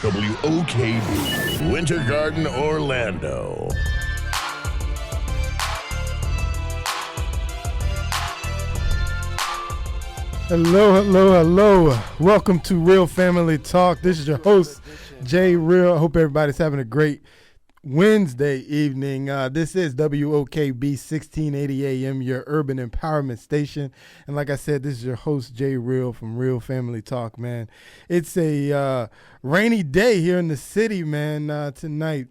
WOKB, Winter Garden, Orlando. Hello. Welcome to Real Family Talk. This is your host, Jay Real. I hope everybody's having a great Wednesday evening. This is WOKB 1680 AM, your urban empowerment station. And like I said, this is your host, Jay Real from Real Family Talk, man. It's a rainy day here in the city, man, tonight.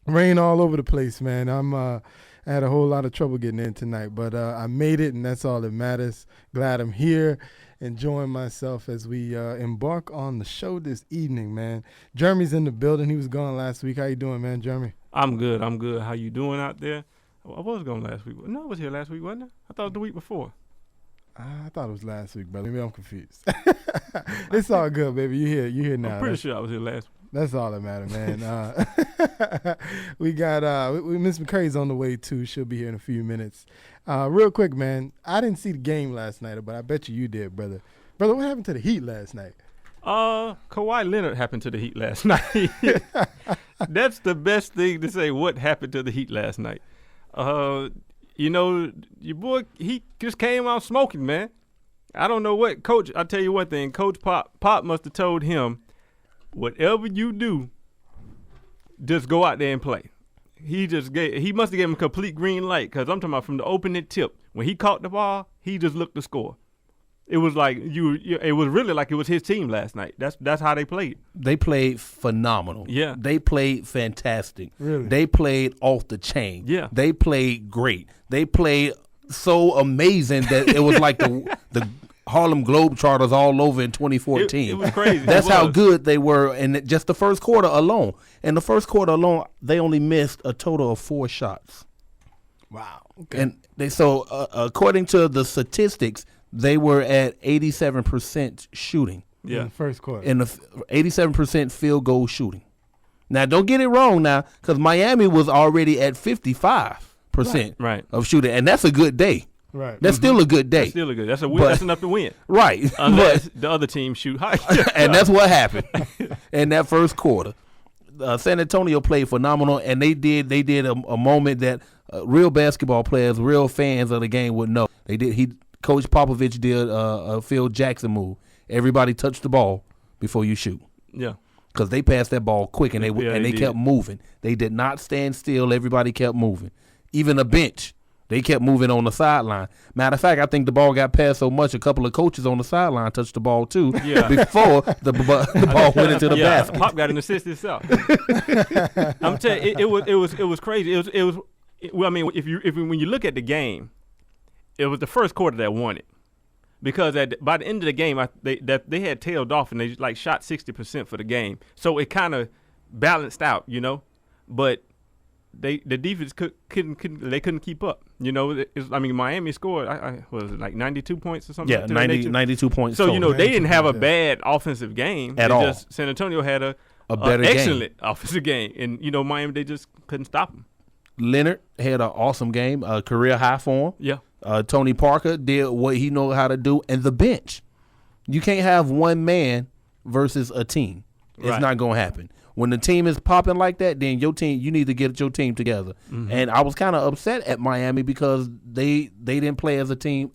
Rain all over the place, man. I had a whole lot of trouble getting in tonight, but I made it, and that's all that matters. Glad I'm here, enjoying myself as we embark on the show this evening, man. Jeremy's in the building. He was gone last week. How you doing, man, Jeremy? I'm good. How you doing out there? I was gone last week. No, I was here last week, wasn't I? I thought it was the week before. I thought it was last week, brother. Maybe I'm confused. It's all good, baby. You here now. I'm pretty sure I was here last week. That's all that matters, man. We got Miss McCrae's on the way too. She'll be here in a few minutes. Real quick, man. I didn't see the game last night, but I bet you did, brother. Brother, what happened to the Heat last night? Kawhi Leonard happened to the Heat last night. That's the best thing to say. What happened to the Heat last night? Your boy, he just came out smoking, man. I don't know what coach. I'll tell you one thing. Coach Pop must have told him, whatever you do, just go out there and play. He must have given him a complete green light, because I'm talking about from the opening tip. When he caught the ball, he just looked to score. It was like it was really like it was his team last night. That's how they played. They played phenomenal. Yeah. They played fantastic. Really? They played off the chain. Yeah. They played great. They played so amazing that it was like the Harlem Globetrotters all over in 2014. It was crazy. That's how good they were in just the first quarter alone. In the first quarter alone, they only missed a total of 4 shots. Wow. Okay. And according to the statistics, they were at 87% shooting. Yeah. In the first quarter. In the 87% field goal shooting. Now, don't get it wrong now, because Miami was already at 55% Right. of shooting, and that's a good day. Right. That's still a good day. That's still a good. That's a win. That's enough to win. Right. Unless the other team shoot high. And that's what happened in that first quarter. San Antonio played phenomenal, and they did a moment that real basketball players, real fans of the game would know. Coach Popovich did a Phil Jackson move. Everybody touched the ball before you shoot. Yeah. Because they passed that ball quick, and they did. kept moving. They did not stand still. Everybody kept moving. Even the bench, they kept moving on the sideline. Matter of fact, I think the ball got passed so much, a couple of coaches on the sideline touched the ball too. Yeah. Before the ball went into the basket. Pop got an assist himself. I'm telling you, it was crazy. Well, I mean, when you look at the game, it was the first quarter that won it, because by the end of the game, they had tailed off and they like shot 60% for the game, so it kind of balanced out, but. The defense couldn't keep up. Miami scored. Was it like 92 points or something? Yeah, 92 points. So total. they didn't have a bad offensive game at all. San Antonio had a better excellent offensive game, and Miami, they just couldn't stop them. Leonard had an awesome game, a career high for him. Yeah. Tony Parker did what he know how to do, and the bench. You can't have one man versus a team. It's Right. not going to happen. When the team is popping like that, then you need to get your team together. Mm-hmm. And I was kind of upset at Miami because they didn't play as a team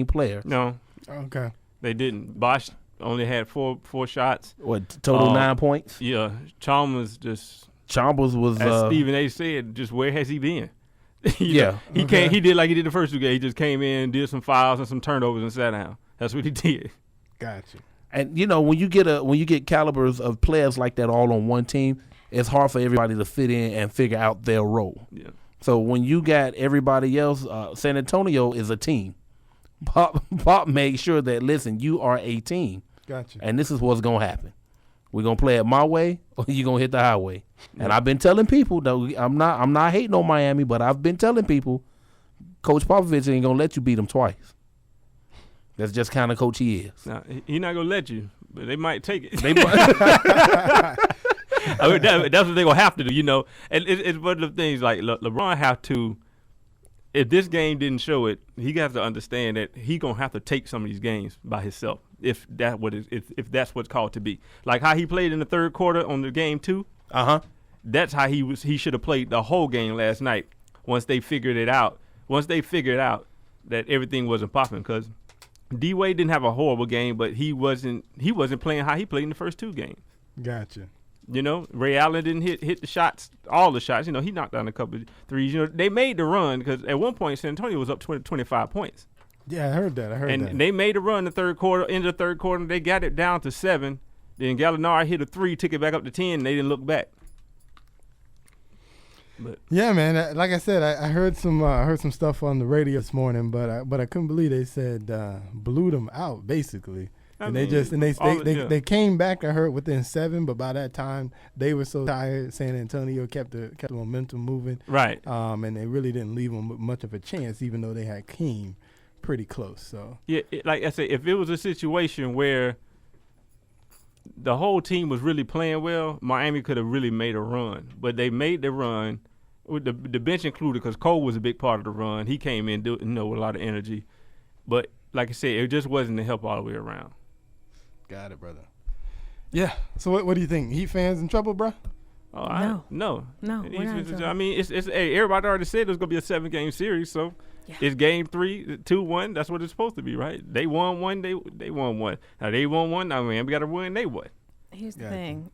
player. No. Okay. They didn't. Bosch only had four shots. What, total 9 points? Yeah. Chalmers just. Chalmers was As Stephen A. said, just where has he been? Yeah. He came. He did like he did the first 2 games. He just came in, did some fouls and some turnovers, and sat down. That's what he did. Gotcha. And when you get calibers of players like that all on one team, it's hard for everybody to fit in and figure out their role. Yeah. So when you got everybody else, San Antonio is a team. Pop made sure that, listen, you are a team. Gotcha. And this is what's gonna happen. We're gonna play it my way, or you're gonna hit the highway. Yeah. And I've been telling people, though, I'm not hating on Miami, but I've been telling people, Coach Popovich ain't gonna let you beat them twice. That's just kind of coach he is. Now, he's not going to let you, but they might take it. They might. I mean, that's what they're going to have to do, And it's one of the things, like, LeBron have to, if this game didn't show it, he has to understand that he's going to have to take some of these games by himself. if that's what's called to be. Like how he played in the third quarter on the game 2. That's how he should have played the whole game last night. Once they figured out that everything wasn't popping, because D-Wade didn't have a horrible game, but he wasn't playing how he played in the first 2 games. Gotcha. You know, Ray Allen didn't hit the shots, all the shots. You know, he knocked down a couple of threes. You know, they made the run because at one point San Antonio was up 25 points. Yeah, I heard that. And they made a run in the third quarter. In the third quarter, they got it down to 7. Then Gallinari hit a 3, took it back up to 10, and they didn't look back. But yeah, man. Like I said, I heard some stuff on the radio this morning, but I couldn't believe they said blew them out basically. They came back. I heard within 7, but by that time they were so tired. San Antonio kept the momentum moving, right? And they really didn't leave them much of a chance, even though they had came pretty close. So yeah, like I said, if it was a situation where the whole team was really playing well, Miami could have really made a run. But they made the run with the bench included, because Cole was a big part of the run. He came in, with a lot of energy. But like I said, it just wasn't to help all the way around. Got it, brother. Yeah. So what do you think? Heat fans in trouble, bro? Oh, No. We're not in trouble. I mean, it's everybody already said it was gonna be a 7-game series, so it's game 3, 2-1. That's what it's supposed to be, right? They won 1. They won 1. Now they won 1. Now Miami got to win. They won. Here's the thing.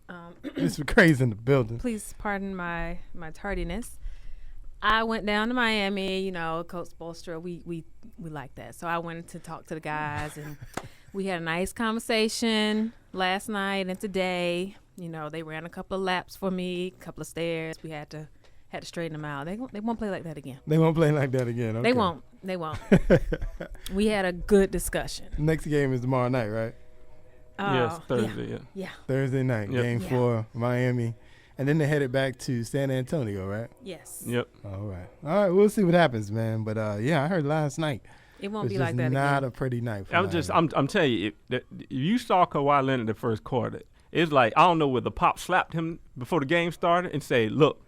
It's crazy in the building. Please pardon my tardiness. I went down to Miami. You know, Coach Bolstra. We like that. So I went to talk to the guys, and we had a nice conversation last night and today. You know, they ran a couple of laps for me, a couple of stairs. We had to straighten them out. They won't play like that again. They won't play like that again. Okay. They won't. We had a good discussion. Next game is tomorrow night, right? Yes, Thursday. Yeah. Thursday night, game 4, Miami. And then they headed back to San Antonio, right? Yes. Yep. All right. We'll see what happens, man. But I heard last night it won't be like that not again. a pretty night for Miami. I'm telling you, if you saw Kawhi Leonard the first quarter, it's like, I don't know whether Pop slapped him before the game started and say, look,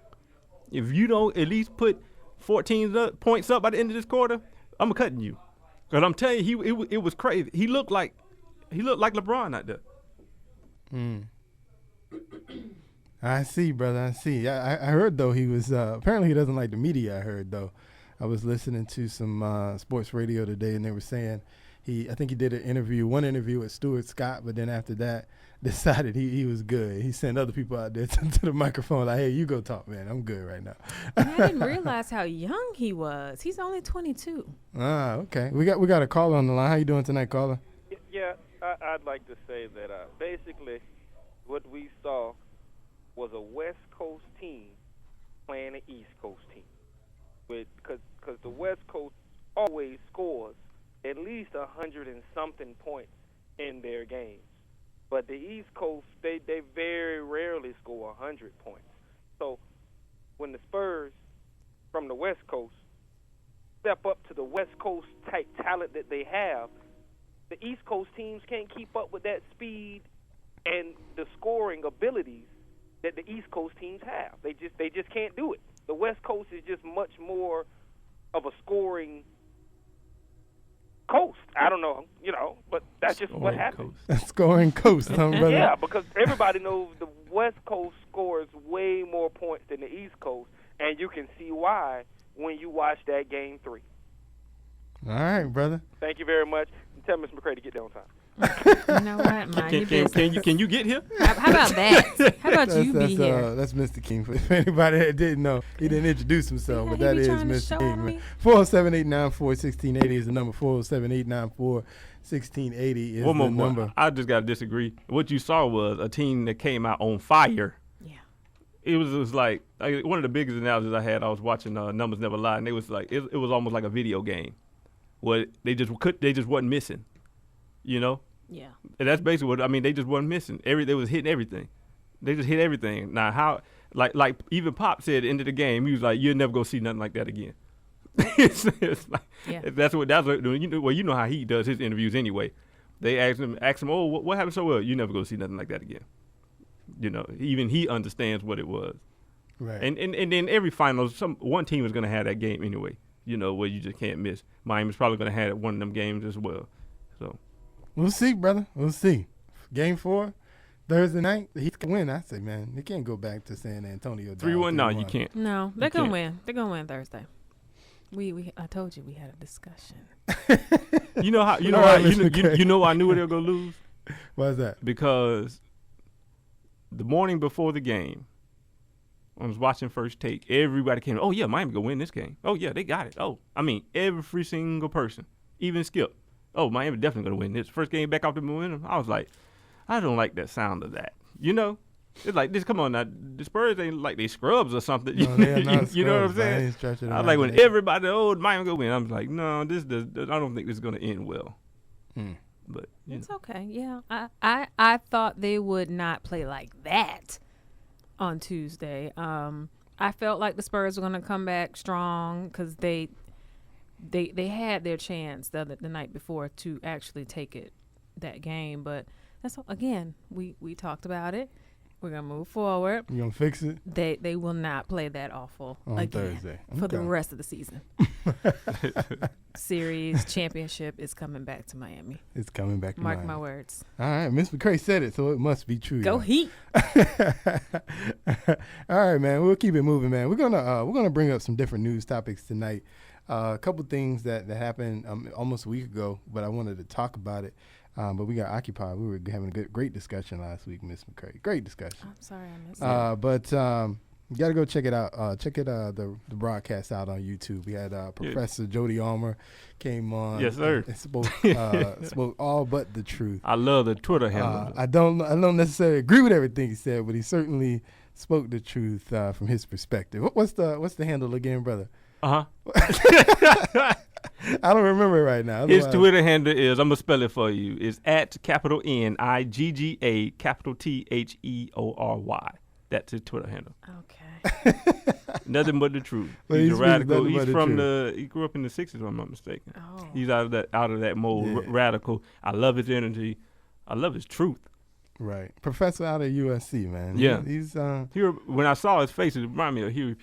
if you don't at least put 14 points up by the end of this quarter, I'm cutting you. Because I'm telling you, it was crazy. He looked like LeBron out there. I see, brother. I see. I heard, though, he was apparently he doesn't like the media, I heard, though. I was listening to some sports radio today, and they were saying I think he did one interview with Stuart Scott, but then after that decided he was good. He sent other people out there to the microphone like, hey, you go talk, man. I'm good right now. And I didn't realize how young he was. He's only 22. Ah, okay. We got a caller on the line. How you doing tonight, caller? Yeah, I'd like to say that basically what we saw was a West Coast team playing an East Coast team. Because the West Coast always scores at least 100 and something points in their games. But the East Coast, they very rarely score 100 points. So when the Spurs from the West Coast step up to the West Coast type talent that they have, the East Coast teams can't keep up with that speed and the scoring abilities that the East Coast teams have. They just can't do it. The West Coast is just much more of a scoring coast. I don't know, but that's just what happens. Scoring coast, huh, brother? Yeah, because everybody knows the West Coast scores way more points than the East Coast, and you can see why when you watch that game 3. All right, brother. Thank you very much. And tell Ms. McCray to get there on time. You know what? Can you get here? How about that? How about you be here? That's Mr. King. For anybody that didn't know, he didn't introduce himself, but that is Mr. King. Man. 407-894-1680 is the number. 407-894-1680 is the number. I just got to disagree. What you saw was a team that came out on fire. Yeah. It was like one of the biggest analogies I had. I was watching Numbers Never Lie, and it was like it was almost like a video game, where they just wasn't missing. Yeah. And that's basically what I mean. They just wasn't missing. They was hitting everything. They just hit everything. Now how like even Pop said at the end of the game, he was like, "You'll never go see nothing like that again." it's like, that's what you know how he does his interviews anyway. They ask him, "Oh, what happened so well? You never go see nothing like that again." Even he understands what it was. Right. And then every final, one team is going to have that game anyway. Where you just can't miss. Miami's probably going to have one of them games as well. So. We'll see, brother. We'll see. Game 4, Thursday night. The Heat can win. I say, man, they can't go back to San Antonio. 3-1. No, you can't. No, they're You gonna can't. win. They're gonna win Thursday. I told you we had a discussion. You know how? You know All how? right, Mr. McKay. You know I knew they were gonna lose Why is that? because the morning before the game, I was watching First Take. Everybody came. Oh yeah, Miami gonna win this game. Oh yeah, they got it. Oh, I mean every single person, even Skip. Oh, Miami definitely gonna win this first game back off the momentum. I was like, I don't like that sound of that. You know, it's like this. Come on now, the Spurs ain't like they scrubs or something. No, they are not You know what I'm scrubs, man. saying? Ain't stretching I was like when imagination. everybody, oh, Miami gonna win. I was like, no, I don't think this is gonna end well. But you It's know. okay. Yeah, I thought they would not play like that on Tuesday. I felt like the Spurs were going to come back strong because they had their chance the night before to actually take that game. But that's again, we talked about it. We're gonna move forward. You gonna fix it They will not play that awful on again Thursday for the Okay. rest of the season. Series championship is coming back to Miami. It's coming back. To Mark Miami. my words. All right, Miss McCray said it, so it must be true. Go y'all. Heat. All right, man. We'll keep it moving, man. We're gonna bring up some different news topics tonight. A couple things that happened almost a week ago, but I wanted to talk about it. But we got occupied. We were having a great discussion last week, Miss McCray. Great discussion. I'm sorry I missed it. But you got to go check it out. Check the broadcast out on YouTube. We had Professor Jody Armour came on. Yes, sir. And spoke all but the truth. I love the Twitter handle. I don't necessarily agree with everything he said, but he certainly spoke the truth from his perspective. What's the handle again, brother? Uh-huh. I don't remember it right now. His Otherwise- Twitter handle is, I'm going to spell it for you, is @NIGGA THEORY. That's his Twitter handle. Okay. Nothing but the truth. But He's he a speaks radical. nothing He's but the from truth. he grew up in the 60s, if I'm not mistaken. Oh. He's out of that mold, Yeah. radical. I love his energy. I love his truth. Right. Professor out of USC, man. Yeah. He's When I saw his face, it reminded me of Huey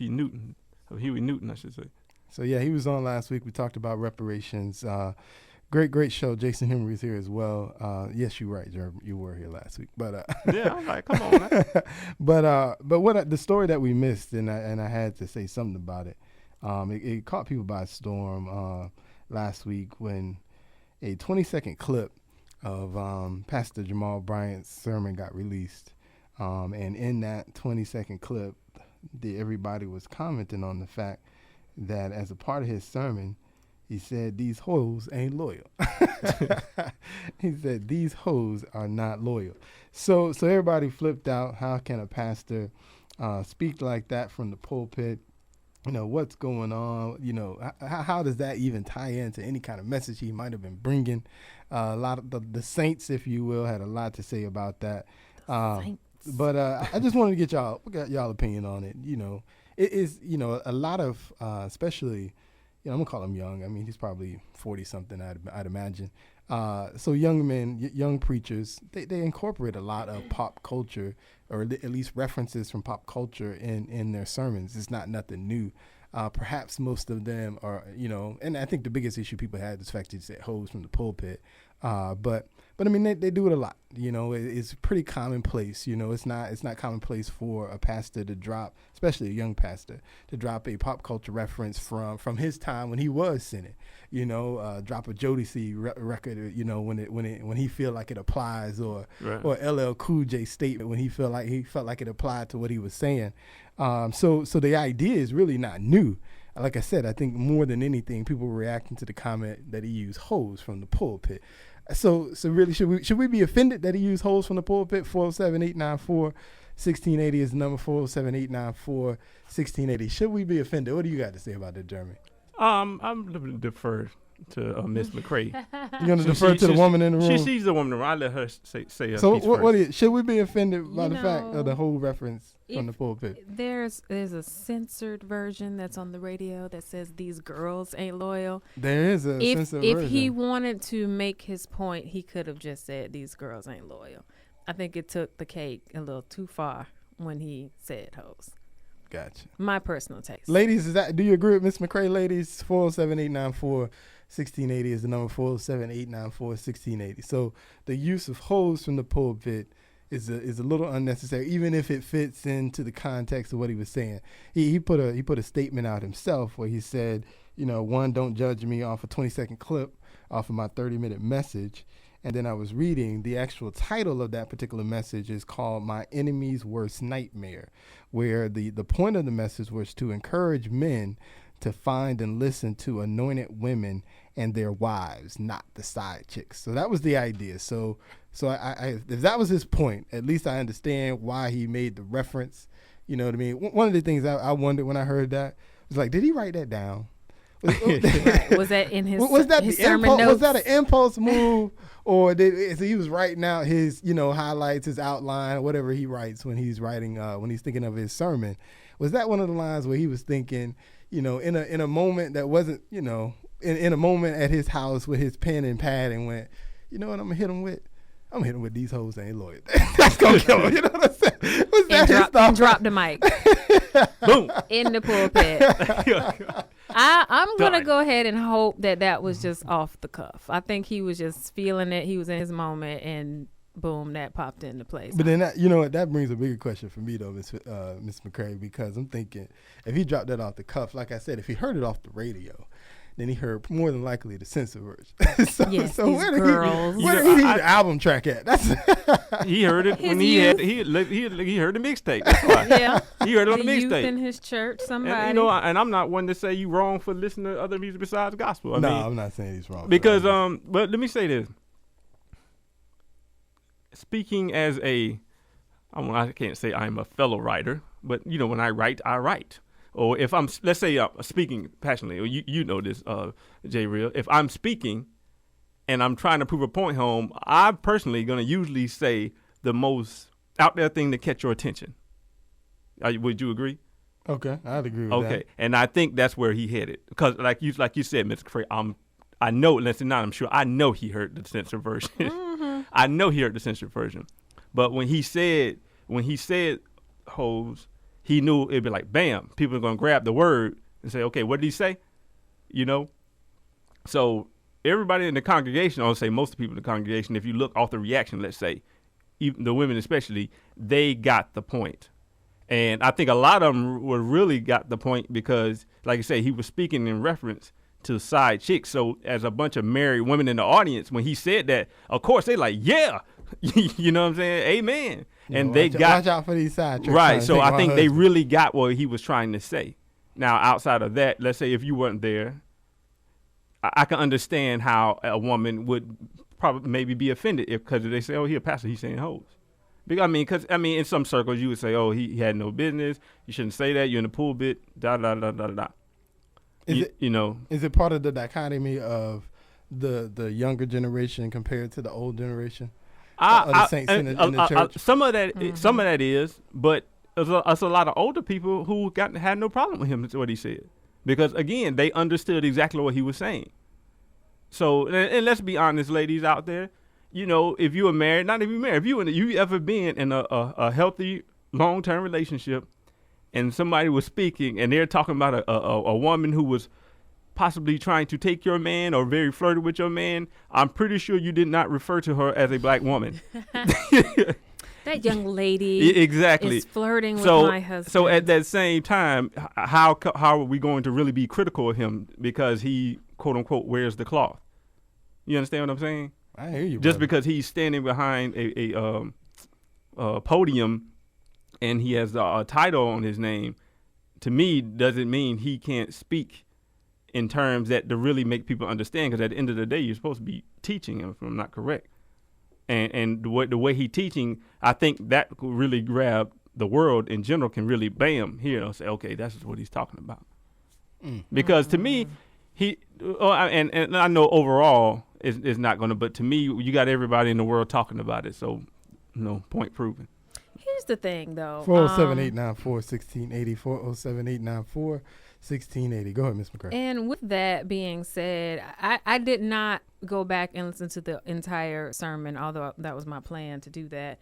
Newton, I should say. So yeah, he was on last week. We talked about reparations. Great show. Jason Henry's here as well. Yes, you're right, Jeremy. You were here last week, but Yeah, I'm like, come on, man. but what the story that we missed, and I had to say something about it. It caught people by storm last week when a 20-second clip of Pastor Jamal Bryant's sermon got released, and in that 20-second clip, everybody was commenting on the fact that as a part of his sermon, he said, these hoes ain't loyal. He said, these hoes are not loyal. So everybody flipped out. How can a pastor speak like that from the pulpit? You know, what's going on? You know, how does that even tie into any kind of message he might have been bringing? A lot of the saints, if you will, had a lot to say about that. But I just wanted to get y'all opinion on it. You know, it is, you know, a lot of, especially, you know, I'm gonna call him young. I mean, he's probably 40-something, I'd imagine. So young men, young preachers, they incorporate a lot of pop culture, or at least references from pop culture in their sermons. It's not nothing new. Perhaps most of them are, you know, and I think the biggest issue people had is the fact that you said hoes from the pulpit. But I mean, they do it a lot. You know, it's pretty commonplace. You know, it's not commonplace for a pastor to drop, especially a young pastor, to drop a pop culture reference from his time when he was sinning. You know, drop a Jodeci record. You know, when he feel like it applies, or Right. or LL Cool J statement when he felt like it applied to what he was saying. So the idea is really not new. Like I said, I think more than anything, people were reacting to the comment that he used hoes from the pulpit. So really, should we be offended that he used hoes from the pulpit? 407-894-1680 is the number. 407-894-1680. Should we be offended? What do you got to say about that, Jeremy? I'm going to defer to Miss McCray. You're going to defer to the woman in the room? She's the woman in the room. I let her say her So piece what first. is, should we be offended by You the fact of know, the whole reference from if the pulpit? There's a censored version that's on the radio that says these girls ain't loyal. There is a If censored if version. he wanted to make his point, he could have just said these girls ain't loyal. I think it took the cake a little too far when he said hoes. Gotcha. My personal taste. Ladies, do you agree with Ms. McCray? Ladies, 407-894-1680 is the number, 407-894-1680. So the use of hoes from the pulpit is a little unnecessary, even if it fits into the context of what he was saying. He put a statement out himself where he said, one, don't judge me off a 20-second clip off of my 30-minute message. And then I was reading the actual title of that particular message is called My Enemy's Worst Nightmare, where the point of the message was to encourage men to find and listen to anointed women and their wives, not the side chicks. So that was the idea. So I if that was his point, at least I understand why he made the reference. You know what I mean? One of the things I wondered when I heard that was like, did he write that down? Right. Was that in his his sermon impulse, notes? Was that an impulse move, or so he was writing out his highlights, his outline, whatever he writes when he's writing when he's thinking of his sermon? Was that one of the lines where he was thinking, in a moment that wasn't, in a moment at his house with his pen and pad and went, you know what I'm gonna hit him with? I'm gonna hit him with these hoes ain't loyal. That's gonna kill him. You know what I'm saying? Was that his thought? And drop the mic. Boom. In the pulpit. I'm going to go ahead and hope that was just off the cuff. I think he was just feeling it. He was in his moment, and boom, that popped into place. But then that brings a bigger question for me, though, Miss McCray, because I'm thinking if he dropped that off the cuff, like I said, if he heard it off the radio, then he heard more than likely the censored version. so where did he the album track at? He heard it when he heard the mixtape. That's why. Yeah, he heard it on the youth mixtape in his church. Somebody, and, and I'm not one to say you wrong for listening to other music besides gospel. I'm not saying he's wrong. Because but let me say this. Speaking as I can't say I'm a fellow writer, but when I write, I write. Or if I'm, let's say, speaking passionately, or you know this, J Real. If I'm speaking and I'm trying to prove a point home, I'm personally going to usually say the most out there thing to catch your attention. Would you agree? Okay, I'd agree with that. Okay, and I think that's where he headed. Because like you said, Mr. Frey, I know, I'm sure, I know he heard the censored version. Mm-hmm. I know he heard the censored version. But when he said hoes, he knew it'd be like, bam, people are going to grab the word and say, okay, what did he say? So everybody in the congregation, I would say most of the people in the congregation, if you look off the reaction, let's say, even the women especially, they got the point. And I think a lot of them really got the point because, like I say, he was speaking in reference to side chicks. So as a bunch of married women in the audience, when he said that, of course, they like, yeah, you know what I'm saying? Amen. And watch out for these side chicks. Right. So I think they really got what he was trying to say. Now, outside of that, let's say if you weren't there, I can understand how a woman would probably maybe be offended because they say, oh, he a pastor, he's saying hoes. Because in some circles you would say, oh, he had no business. You shouldn't say that. You're in the pulpit. Da da da da da. Is it part of the dichotomy of the younger generation compared to the old generation? The saints in the church? Some of that is, but there's a lot of older people who had no problem with him. That's what he said, because again, they understood exactly what he was saying. So, and let's be honest, ladies out there, if you were married, not even married, if you ever been in a healthy long-term relationship, and somebody was speaking and they're talking about a woman who was possibly trying to take your man or very flirty with your man, I'm pretty sure you did not refer to her as a black woman. That young lady exactly is flirting with my husband. So at that same time, how are we going to really be critical of him because he, quote unquote, wears the cloth? You understand what I'm saying? I hear you. Just brother. because he's standing behind a podium and he has a title on his name, to me, doesn't mean he can't speak in terms that to really make people understand. Because at the end of the day, you're supposed to be teaching, if I'm not correct. And the way he teaching, I think that could really grab the world in general, can really bam here and say, okay, that's what he's talking about. Because to me, and I know overall it's not going to, but to me, you got everybody in the world talking about it. So, point proven. Here's the thing, though. 407-894-1680, 407-894-1680. Go ahead, Ms. McCray. And with that being said, I did not go back and listen to the entire sermon, although that was my plan to do that.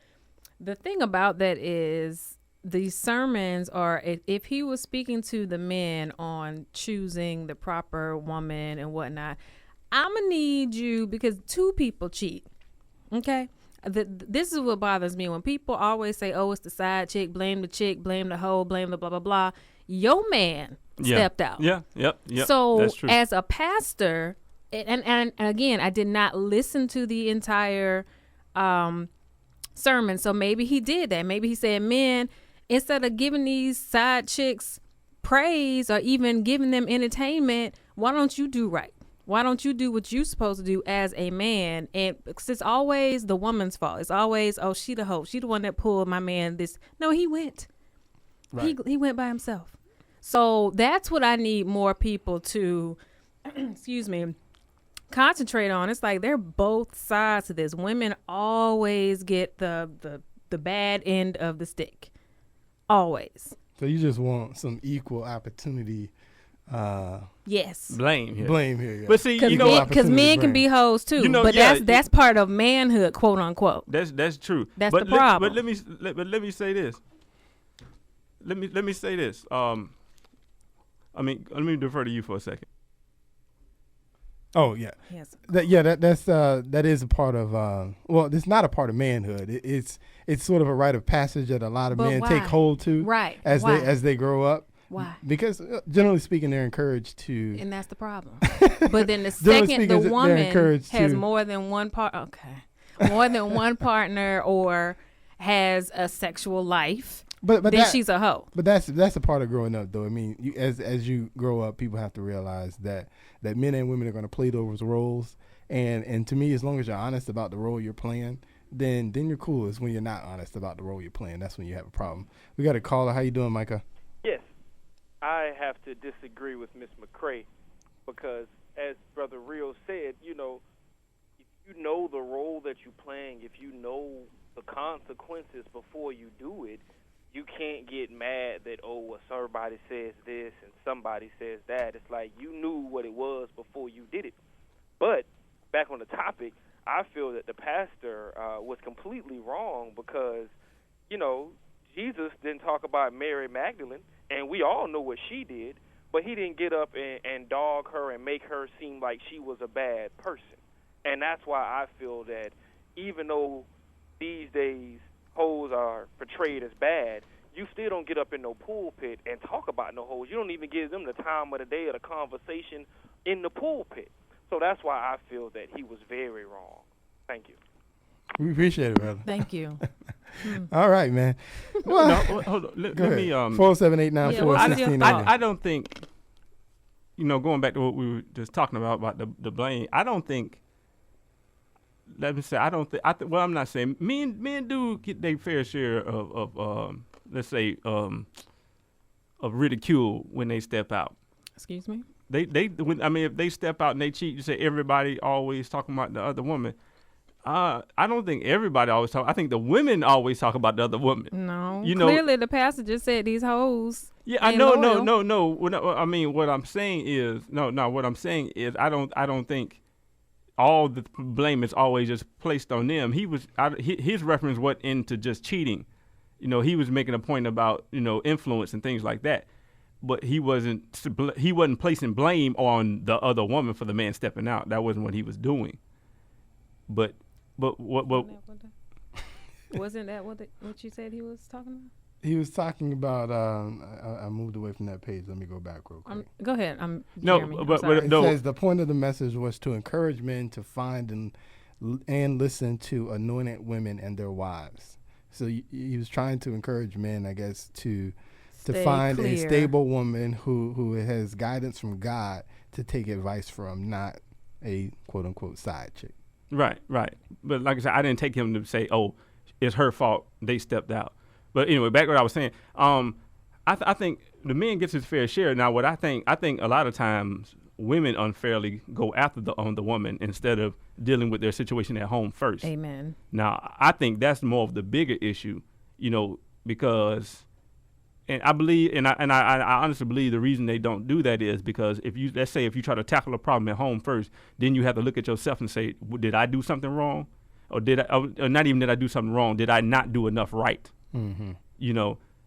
The thing about that is these sermons are, if he was speaking to the men on choosing the proper woman and whatnot, I'm gonna need you, because two people cheat. Okay. This is what bothers me when people always say, oh, it's the side chick, blame the hoe, blame the blah, blah, blah. Your man stepped out. Yeah. So that's true. as a pastor, and again, I did not listen to the entire sermon. So maybe he did that. Maybe he said, men, instead of giving these side chicks praise or even giving them entertainment, why don't you do right? Why don't you do what you're supposed to do as a man? And because it's always the woman's fault. It's always, oh, she the hoe. She the one that pulled my man this. No, he went. Right. He went by himself. So that's what I need more people to, excuse me, concentrate on. It's like they're both sides to this. Women always get the bad end of the stick. Always. So you just want some equal opportunity. Yes. Blame here. Yeah. But see, you know, because men can be hoes too. But that's part of manhood, quote unquote. That's true. That's the problem. But let me say this. Let me say this. Let me defer to you for a second. Oh yeah. Yes. That is a part of. Well, it's not a part of manhood. It's sort of a rite of passage that a lot of men take hold to. Right. As they grow up. Why? Because generally speaking, they're encouraged to. And that's the problem. But then the second the woman has more than one more than one partner or has a sexual life, but then she's a hoe. But that's a part of growing up, though. I mean, as you grow up, people have to realize that men and women are going to play those roles. And to me, as long as you're honest about the role you're playing, then you're cool. It's when you're not honest about the role you're playing. That's when you have a problem. We got a caller. How you doing, Micah? Yes. I have to disagree with Ms. McCray because, as Brother Real said, if you know the role that you're playing, if you know the consequences before you do it, you can't get mad that, somebody says this and somebody says that. It's like you knew what it was before you did it. But back on the topic, I feel that the pastor was completely wrong because, Jesus didn't talk about Mary Magdalene. And we all know what she did, but he didn't get up and dog her and make her seem like she was a bad person. And that's why I feel that even though these days hoes are portrayed as bad, you still don't get up in no pulpit and talk about no hoes. You don't even give them the time of the day or the conversation in the pulpit. So that's why I feel that he was very wrong. Thank you. We appreciate it, brother. Thank you. All right, man. Well, no, hold on. Let me 4789416. I don't think, going back to what we were just talking about the blame. I don't think. Let me say, I don't think. Well, I'm not saying men do get their fair share of let's say of ridicule when they step out. Excuse me. If they step out and they cheat, you say everybody always talking about the other woman. I don't think everybody always talk. I think the women always talk about the other woman. No, clearly the pastor just said these hoes. Yeah, I know. No. What I'm saying is, What I'm saying is, I don't think all the blame is always just placed on them. His reference went into just cheating. He was making a point about influence and things like that, but he wasn't placing blame on the other woman for the man stepping out. That wasn't what he was doing. But what wasn't that what you said he was talking about? He was talking about. I moved away from that page. Let me go back real quick. Go ahead. It says the point of the message was to encourage men to find and listen to anointed women and their wives. So he was trying to encourage men, I guess, to find a stable woman who has guidance from God to take advice from, not a quote unquote side chick. Right. But like I said, I didn't take him to say, it's her fault they stepped out. But anyway, back to what I was saying. I think the man gets his fair share. Now, what I think a lot of times women unfairly go after the woman instead of dealing with their situation at home first. Amen. Now, I think that's more of the bigger issue, because, and I believe, and I honestly believe the reason they don't do that is because let's say if you try to tackle a problem at home first, then you have to look at yourself and say, did I do something wrong? Or or not even did I do something wrong? Did I not do enough right? Mm-hmm.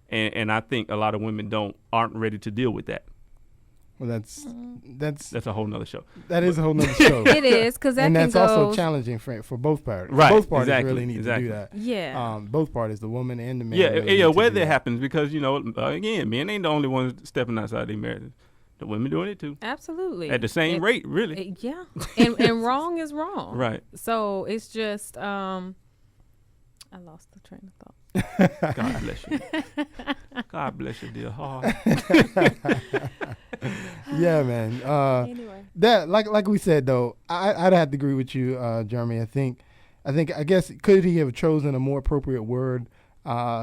and I think a lot of women aren't ready to deal with that. Well, that's a whole nother show. That is a whole nother show. It is, because that and can that's go. also challenging for both parties. Right, Both parties exactly, really need to do that. Yeah. Both parties, the woman and the man. Yeah, really need to whether do it that. happens, because again, men ain't the only ones stepping outside their marriage. The women doing it too. Absolutely. At the same rate, really. Yeah. And wrong is wrong. Right. So it's just I lost the train of thought. God bless you. God bless you, dear heart. Yeah, man. Anyway. That like we said though, I'd have to agree with you, Jeremy. I guess could he have chosen a more appropriate word?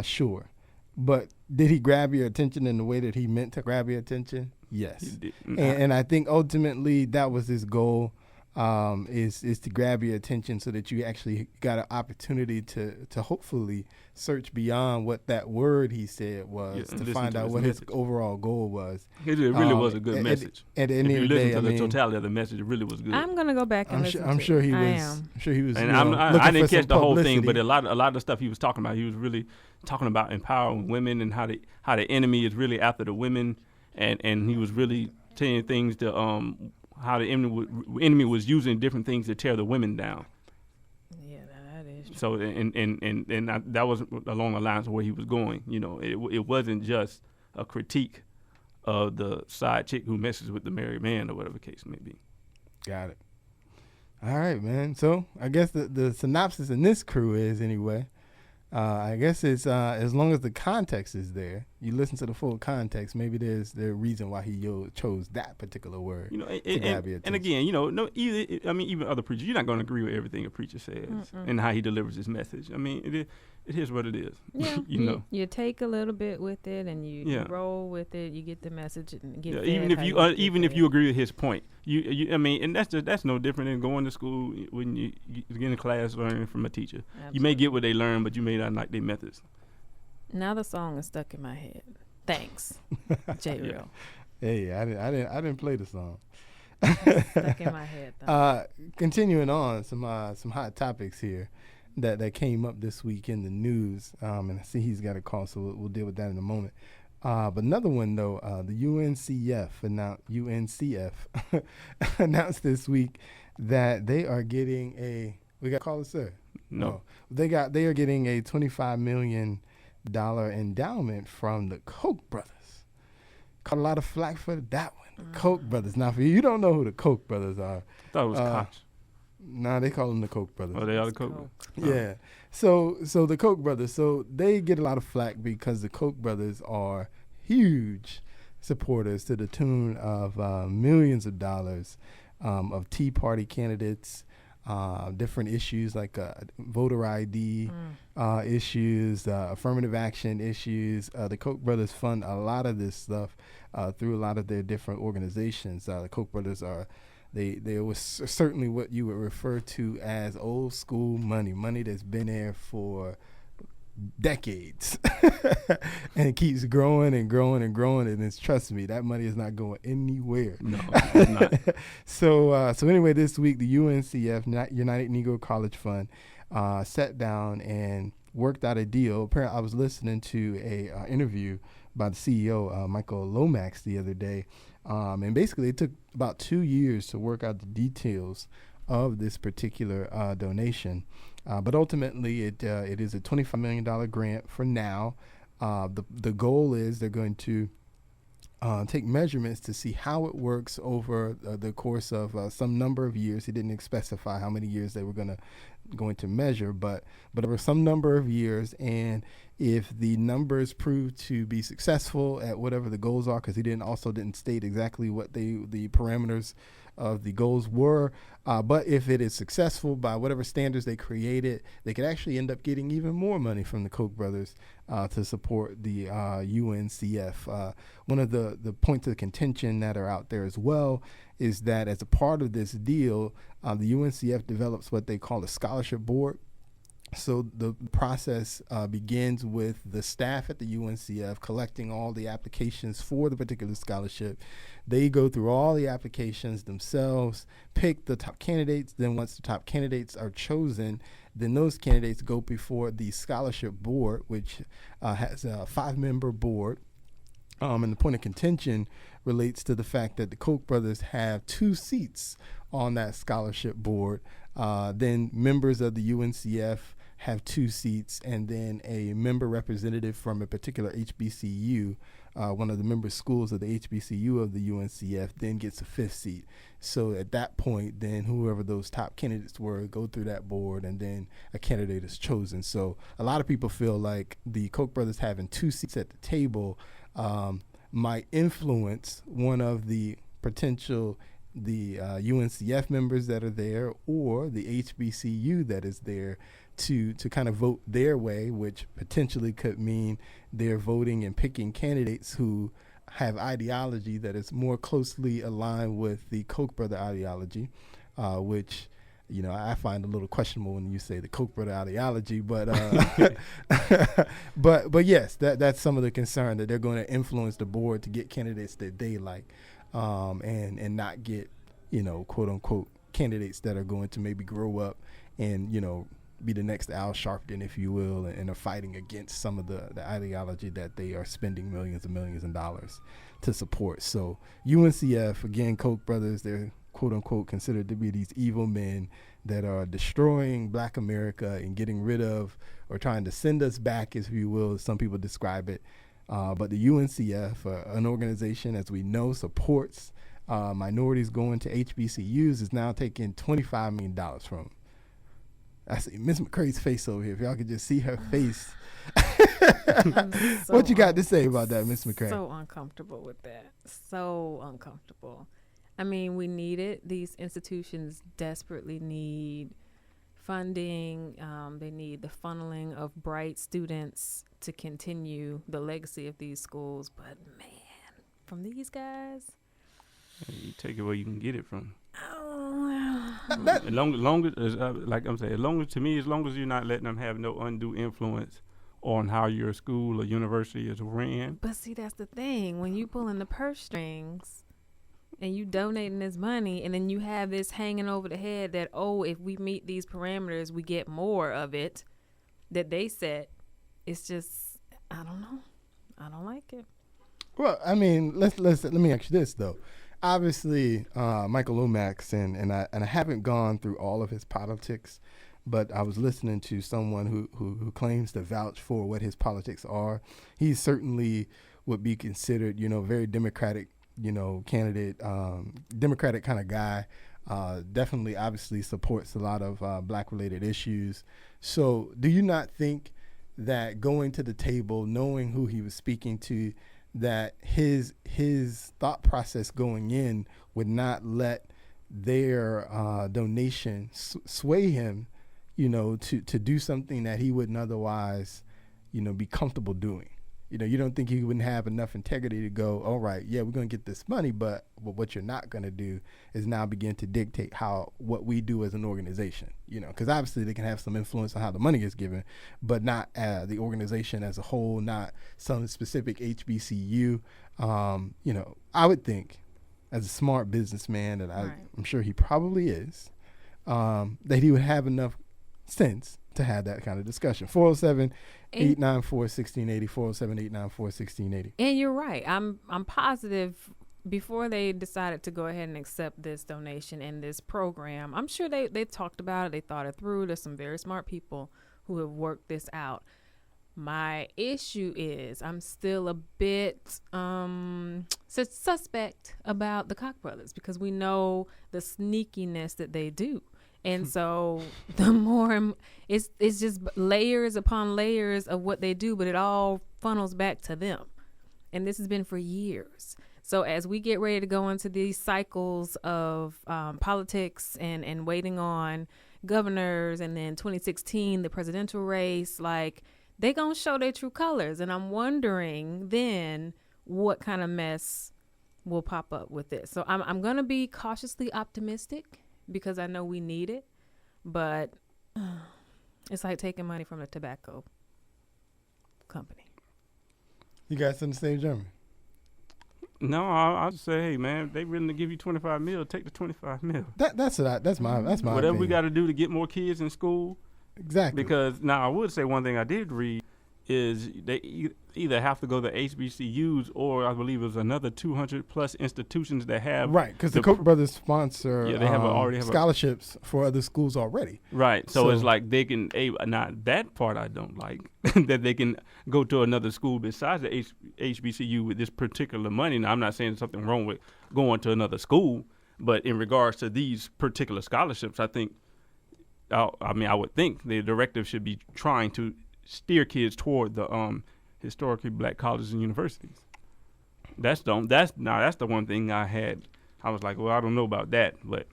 Sure, but did he grab your attention in the way that he meant to grab your attention? Yes, He did. and I think ultimately that was his goal. Is to grab your attention so that you actually got an opportunity to hopefully search beyond what that word he said was to find out what his overall goal was. It really was a good message. At the If end you of the listen day, to the totality of the message, it really was good. I'm gonna go back and listen to I'm sure he it. was. I am. I'm sure he was. And you know, I looking didn't for catch some the whole thing, publicity. but a lot of the stuff he was talking about, he was really talking about empowering women and how the enemy is really after the women, and he was really saying things to how the enemy was using different things to tear the women down. Yeah, that is true. So that was along the lines of where he was going. It wasn't just a critique of the side chick who messes with the married man or whatever the case may be. Got it. All right, man. So I guess the synopsis in this crew is anyway. I guess it's as long as the context is there, you listen to the full context. Maybe there's the reason why he chose that particular word. To grab your And again, even other preachers, you're not going to agree with everything a preacher says and how he delivers his message. I mean, it is what it is. Yeah, you you take a little bit with it and you roll with it. You get the message and get fed even if you agree with his point, and that's no different than going to school when you get in class learning from a teacher. Absolutely. You may get what they learn, but you may not like their methods. Now the song is stuck in my head. Thanks, J. Real. Hey, I didn't play the song. Stuck in my head. Though. Continuing on, some hot topics here that came up this week in the news, and I see he's got a call, so we'll deal with that in a moment. But another one though, the UNCF announced this week that they are getting a. We got callers, sir. No. They are getting a $25 million endowment from the Koch brothers. Caught a lot of flack for that one. The Koch brothers. Now, for you don't know who the Koch brothers are. I thought it was Koch. Nah, they call them the Koch brothers. Oh, they are the Koch. Yeah. So the Koch brothers, so they get a lot of flack because the Koch brothers are huge supporters to the tune of millions of dollars of Tea Party candidates, different issues like voter ID issues, affirmative action issues. The Koch brothers fund a lot of this stuff through a lot of their different organizations. The Koch brothers are They was certainly what you would refer to as old school money that's been there for decades, and it keeps growing and growing and growing. And it's, trust me, that money is not going anywhere. No, it's not. So anyway, this week the UNCF, United Negro College Fund, sat down and worked out a deal. Apparently, I was listening to a interview by the CEO, Michael Lomax, the other day. And basically, it took about 2 years to work out the details of this particular donation. But ultimately, it is a $25 million grant for now. The goal is they're going to take measurements to see how it works over the course of some number of years. He didn't specify how many years they were going to measure, but over some number of years. And if the numbers prove to be successful at whatever the goals are, because he didn't state exactly what the parameters of the goals were, but if it is successful by whatever standards they created, they could actually end up getting even more money from the Koch brothers to support the UNCF. One of the points of contention that are out there as well is that as a part of this deal, the UNCF develops what they call a scholarship board. So the process begins with the staff at the UNCF collecting all the applications for the particular scholarship. They go through all the applications themselves, pick the top candidates. Then once the top candidates are chosen, then those candidates go before the scholarship board, which has a 5-member board. And the point of contention relates to the fact that the Koch brothers have 2 seats on that scholarship board. Then members of the UNCF have 2 seats, and then a member representative from a particular HBCU, one of the member schools of the HBCU of the UNCF, then gets a 5th seat. So at that point, then whoever those top candidates were go through that board, and then a candidate is chosen. So a lot of people feel like the Koch brothers having 2 seats at the table might influence one of the potential UNCF members that are there, or the HBCU that is there, to kind of vote their way, which potentially could mean they're voting and picking candidates who have ideology that is more closely aligned with the Koch brother ideology, which, you know, I find a little questionable when you say the Koch brother ideology, but but yes, that's some of the concern, that they're going to influence the board to get candidates that they like, and not get, you know, quote unquote candidates that are going to maybe grow up and, you know, be the next Al Sharpton, if you will, and are fighting against some of the ideology that they are spending millions and millions of dollars to support. So UNCF, again, Koch brothers, they're quote unquote considered to be these evil men that are destroying Black America and getting rid of, or trying to send us back, if you will, as some people describe it. But the UNCF, an organization, as we know, supports minorities going to HBCUs, is now taking $25 million from them. I see Miss McCrae's face over here. If y'all could just see her face. What you got to say about that, Miss McCrae? So uncomfortable with that. So uncomfortable. I mean, we need it. These institutions desperately need funding. They need the funneling of bright students to continue the legacy of these schools. But man, from these guys, you take it where you can get it from. oh, As long as like I'm saying, as long as you're not letting them have no undue influence on how your school or university is ran. but see, that's the thing. When you pulling the purse strings and you donating this money, and then you have this hanging over the head that, oh, if we meet these parameters, we get more of it that they set. It's just, I don't know. I don't like it. Well, I mean, let me ask you this though. Obviously, Michael Lomax, and I haven't gone through all of his politics, but I was listening to someone who claims to vouch for what his politics are. He certainly would be considered, you know, very Democratic, you know, candidate, Democratic kind of guy. Definitely, obviously supports a lot of Black-related issues. So, do you not think that going to the table, knowing who he was speaking to, that his thought process going in would not let their donation sway him, you know, to do something that he wouldn't otherwise, you know, be comfortable doing? You know, you don't think he wouldn't have enough integrity to go, all right, yeah, we're going to get this money, but what you're not going to do is now begin to dictate what we do as an organization, you know, because obviously they can have some influence on how the money gets given, but not the organization as a whole, not some specific HBCU. You know, I would think, as a smart businessman, that I'm sure he probably is, that he would have enough sense to have that kind of discussion. 407-894-1680, 407-894-1680. And you're right. I'm positive before they decided to go ahead and accept this donation and this program, I'm sure they talked about it. They thought it through. There's some very smart people who have worked this out. My issue is I'm still a bit suspect about the Koch brothers, because we know the sneakiness that they do. And so the more it's just layers upon layers of what they do, but it all funnels back to them. And this has been for years. So as we get ready to go into these cycles of politics and waiting on governors, and then 2016, the presidential race, like, they gonna show their true colors. And I'm wondering then what kind of mess will pop up with this. So I'm gonna be cautiously optimistic, because I know we need it, but it's like taking money from the tobacco company. You guys in the same German? No, I'll say, hey man, if they willing to give you $25 million, take the $25 million. That's my Whatever opinion. we got to do to get more kids in school, Exactly. Because now I would say one thing I did read is they either have to go to HBCUs or I believe it was another 200 plus institutions that have right, because the Koch brothers sponsor they have already have scholarships for other schools already. Right, so it's like they can not that part I don't like that they can go to another school besides the HBCU with this particular money. Now I'm not saying there's something wrong with going to another school, but in regards to these particular scholarships, I think I would think the directive should be trying to steer kids toward the historically black colleges and universities. That's the one thing I had. I was like, well, I don't know about that, but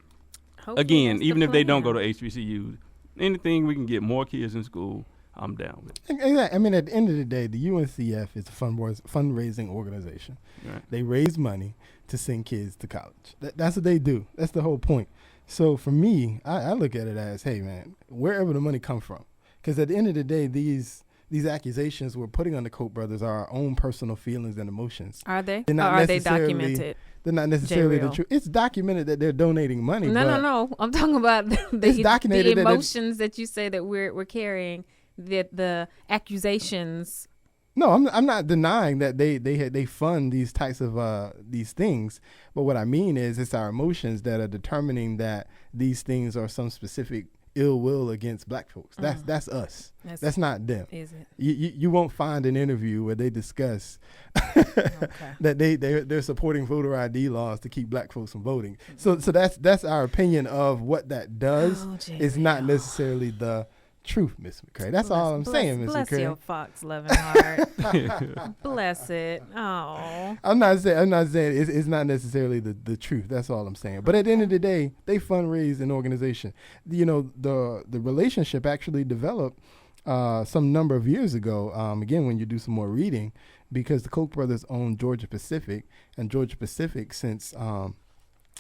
Hopefully again, even if they don't go to plan. HBCUs, anything we can get more kids in school, I'm down with. Exactly. I mean, at the end of the day, the UNCF is a fundraising organization. Right. They raise money to send kids to college. That's what they do. That's the whole point. So for me, I look at it as, hey, man, wherever the money come from. Because at the end of the day, these accusations we're putting on the Koch brothers are our own personal feelings and emotions. Are they? They're Or not are they necessarily- documented? They're not necessarily the J-Real. truth. It's documented that they're donating money. but No. I'm talking about It's the documented that emotions that you say that we're carrying, that the accusations. No, I'm not denying that they fund these types of these things. But what I mean is it's our emotions that are determining that these things are some specific ill will against black folks. That's us. That's not them. Is it? You won't find an interview where they discuss that they're supporting voter ID laws to keep black folks from voting. So that's our opinion of what that does. It's not necessarily the truth, Miss McCray. That's all I'm saying, Miss Bless McCray. your fox loving heart. Bless it. Oh. I'm not saying it's not necessarily the truth. That's all I'm saying. But at the end of the day, they fundraise an organization. You know, the relationship actually developed some number of years ago. Again, when you do some more reading, because the Koch brothers own Georgia Pacific, and Georgia Pacific since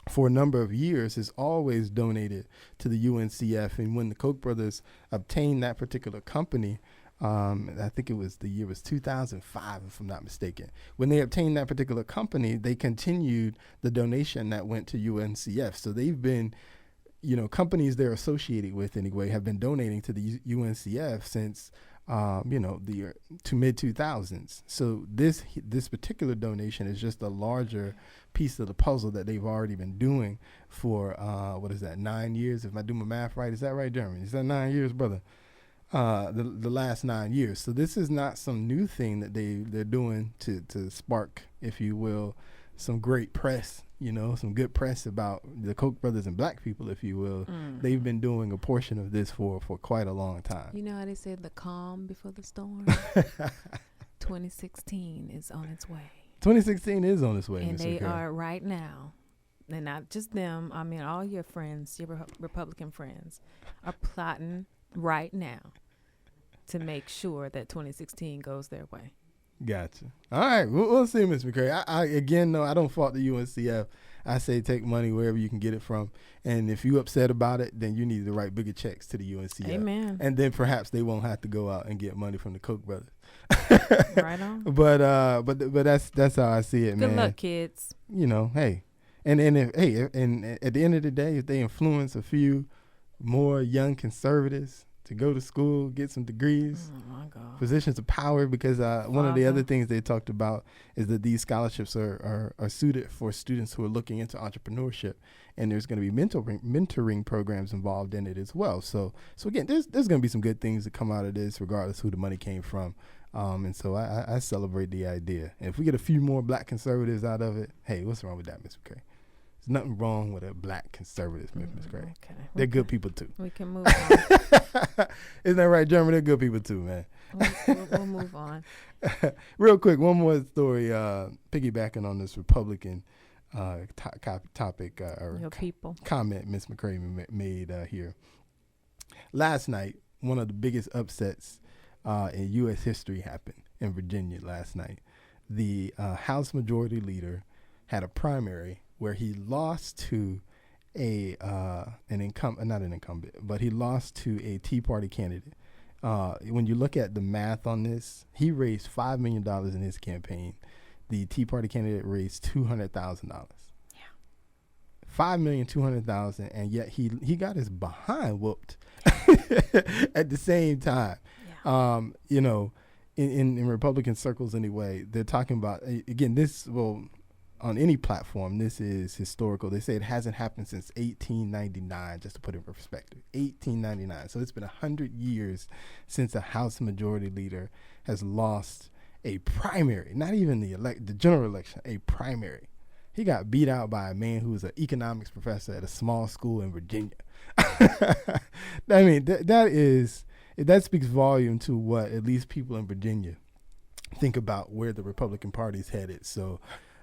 for a number of years has always donated to the UNCF. And when the Koch brothers obtained that particular company, I think the year was 2005, if I'm not mistaken. When they obtained that particular company, they continued the donation that went to UNCF. So they've been, companies they're associated with anyway, have been donating to the UNCF since, the to mid 2000s. So this particular donation is just a larger piece of the puzzle that they've already been doing for 9 years? If I do my math right, is that right, Jeremy? Is that 9 years, brother? The last 9 years. So this is not some new thing that they're doing to spark, if you will, some great press, some good press about the Koch brothers and black people, if you will. They've been doing a portion of this for quite a long time. You know how they said the calm before the storm? 2016 is on its way. 2016 is on its way, And Ms. they McCray. are right now, and not just them, I mean all your friends, your Republican friends, are plotting right now to make sure that 2016 goes their way. Gotcha. All right, we'll see, Ms. McCray. I don't fault the UNCF. I say take money wherever you can get it from, and if you're upset about it, then you need to write bigger checks to the UNCF. Amen. And then perhaps they won't have to go out and get money from the Koch brothers. Right on. But that's how I see it, man. Good luck, kids. Hey, and at the end of the day, if they influence a few more young conservatives to go to school, get some degrees, Oh my God. positions of power, because one of the other things they talked about is that these scholarships are suited for students who are looking into entrepreneurship, and there's going to be mentoring programs involved in it as well. So again, there's going to be some good things that come out of this, regardless who the money came from. And so I celebrate the idea. And if we get a few more black conservatives out of it, hey, what's wrong with that, Ms. McCray? There's nothing wrong with a black conservative, Ms. Gray. Okay. They're good people too. We can move on. Isn't that right, Jeremy? They're good people too, man. We'll move on. Real quick, one more story, piggybacking on this Republican topic Your people. comment Ms. McCray made here. Last night, one of the biggest upsets in U.S. history happened in Virginia last night. The House Majority Leader had a primary where he lost to not an incumbent, but he lost to a Tea Party candidate. When you look at the math on this, he raised $5 million in his campaign. The Tea Party candidate raised $200,000. Yeah. $5,200,000, and yet he got his behind whooped at the same time. Yeah. You know, in Republican circles anyway, they're talking about, again, on any platform, this is historical. They say it hasn't happened since 1899, just to put it in perspective. 1899. So it's been 100 years since a House Majority Leader has lost a primary, not even the general election, a primary. He got beat out by a man who was an economics professor at a small school in Virginia. I mean, that speaks volume to what at least people in Virginia think about where the Republican Party is headed. So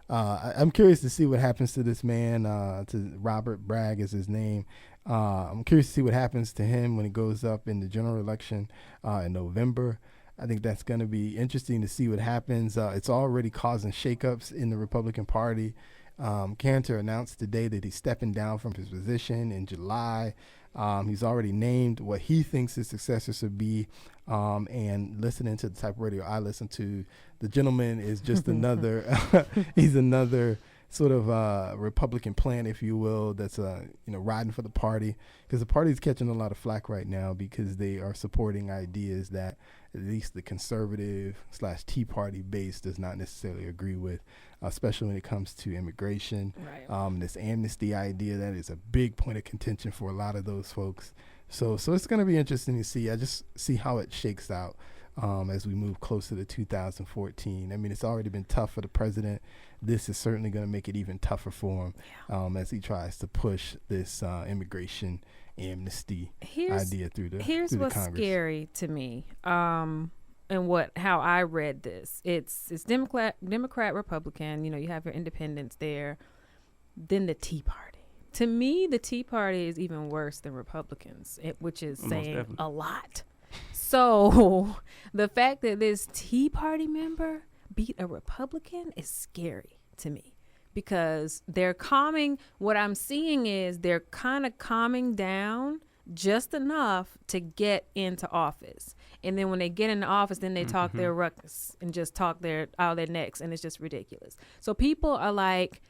I'm curious to see what happens to this man, to Robert Bragg is his name. I'm curious to see what happens to him when he goes up in the general election in November. I think that's going to be interesting to see what happens. It's already causing shakeups in the Republican Party. Cantor announced today that he's stepping down from his position in July. He's already named what he thinks his successor should be. And listening to the type of radio I listen to, the gentleman is just he's another sort of Republican plant, if you will, that's riding for the party, because the party is catching a lot of flack right now because they are supporting ideas that at least the conservative / Tea Party base does not necessarily agree with, especially when it comes to immigration. Right. This amnesty idea, that is a big point of contention for a lot of those folks. So it's going to be interesting to see. I just see how it shakes out as we move closer to 2014. I mean, it's already been tough for the president. This is certainly going to make it even tougher for him as he tries to push this immigration amnesty idea through the Here's through the what's Congress. scary to me, and how I read this. It's Democrat, Republican. You know, you have your independents there. Then the Tea Party. To me, the Tea Party is even worse than Republicans, which is saying a lot. So the fact that this Tea Party member beat a Republican is scary to me, because they're calming. What I'm seeing is they're kind of calming down just enough to get into office. And then when they get into office, then they talk their ruckus and just talk out their necks, and it's just ridiculous. So people are like,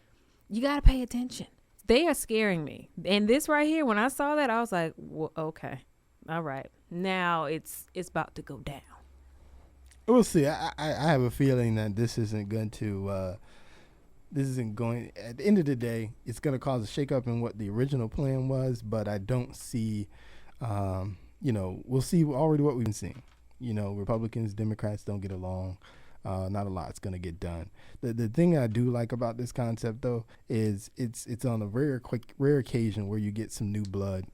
you got to pay attention. They are scaring me. And this right here, when I saw that, I was like, well, okay, all right. Now it's about to go down. We'll see. I have a feeling that this isn't going, at the end of the day, it's going to cause a shakeup in what the original plan was, but I don't see, we'll see already what we've been seeing. You know, Republicans, Democrats don't get along. Not a lot's going to get done. The thing I do like about this concept, though, is it's on a rare occasion where you get some new blood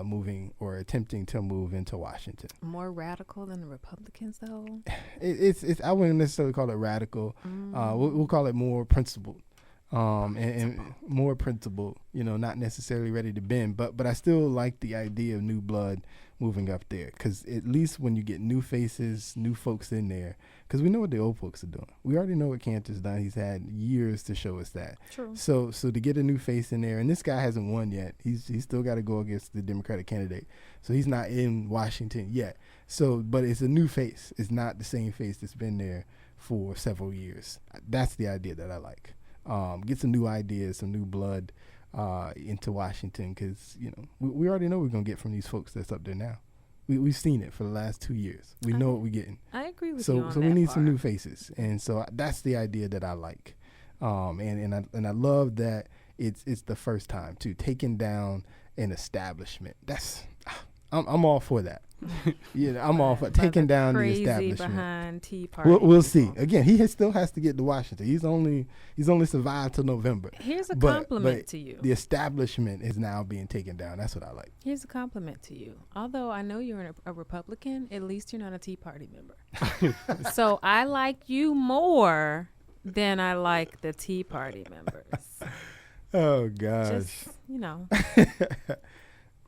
moving or attempting to move into Washington. More radical than the Republicans, though? It's I wouldn't necessarily call it radical. We'll call it more principled. And more principled, not necessarily ready to bend, but I still like the idea of new blood moving up there, because at least when you get new faces, new folks in there, because we know what the old folks are doing. We already know what Cantor's done. He's had years to show us that. True. So to get a new face in there, and this guy hasn't won yet. He's still got to go against the Democratic candidate, so he's not in Washington yet. So, but it's a new face. It's not the same face that's been there for several years. That's the idea that I like. Get some new ideas, some new blood into Washington, because we already know what we're gonna get from these folks that's up there now. We've seen it for the last 2 years. We know what we're getting. I agree with you on so that we need part. some new faces, and so that's the idea that I like. And I love that it's the first time too, taking down an establishment. I'm all for that. I'm all for taking down the establishment. Behind Tea Party. We'll see. Again, he still has to get to Washington. He's only survived till November. Here's a compliment to you. The establishment is now being taken down. That's what I like. Here's a compliment to you. Although I know you're a Republican, at least you're not a Tea Party member. So I like you more than I like the Tea Party members. Oh gosh. Just,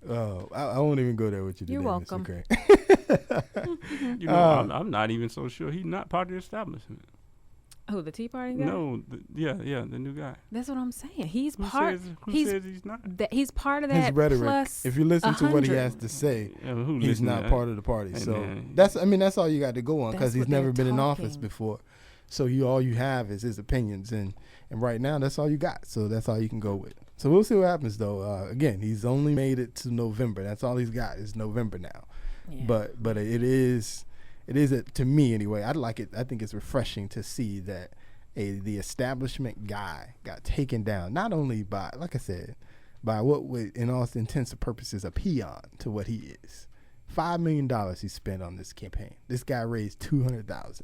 Oh, I won't even go there with you today. You're welcome. Okay. I'm not even so sure he's not part of the establishment. Who, the Tea Party guy? No, the new guy. That's what I'm saying. He's Who part. says he's not? He's part of that. His rhetoric. Plus if you listen to what he 100. has to say, Who he's listen to not that? part of the party. Hey, So man. that's all you got to go on, because That's he's what never they're been in office talking. before. So all you have is his opinions, and right now that's all you got. So that's all you can go with. So we'll see what happens, though. Again, he's only made it to November. That's all he's got is November now. Yeah. But it is to me anyway. I like it. I think it's refreshing to see that the establishment guy got taken down, not only by, like I said, by what would, in all intents and purposes, a peon to what he is. $5 million he spent on this campaign. This guy raised $200,000,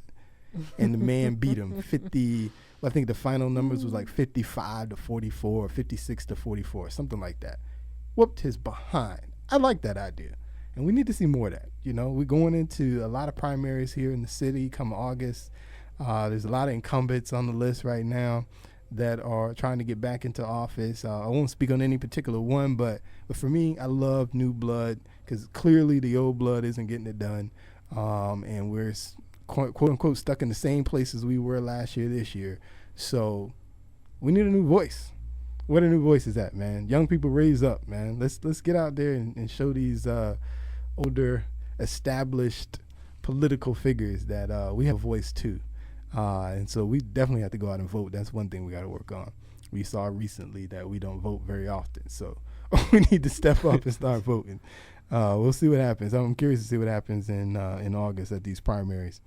and the man beat him 50. Well, I think the final numbers was like 55 to 44, or 56 to 44, something like that. Whooped his behind. I like that idea, and we need to see more of that. You know, we're going into a lot of primaries here in the city come August. There's a lot of incumbents on the list right now that are trying to get back into office. I won't speak on any particular one, but for me, I love new blood because clearly the old blood isn't getting it done, and we're quote unquote stuck in the same places we were last year, this year. So we need a new voice. What a new voice is that, man? Young people raise up, man. Let's get out there and show these older, established political figures that we have a voice too. And so we definitely have to go out and vote. That's one thing we got to work on. We saw recently that we don't vote very often. So we need to step up and start voting. We'll see what happens. I'm curious to see what happens in August at these primaries.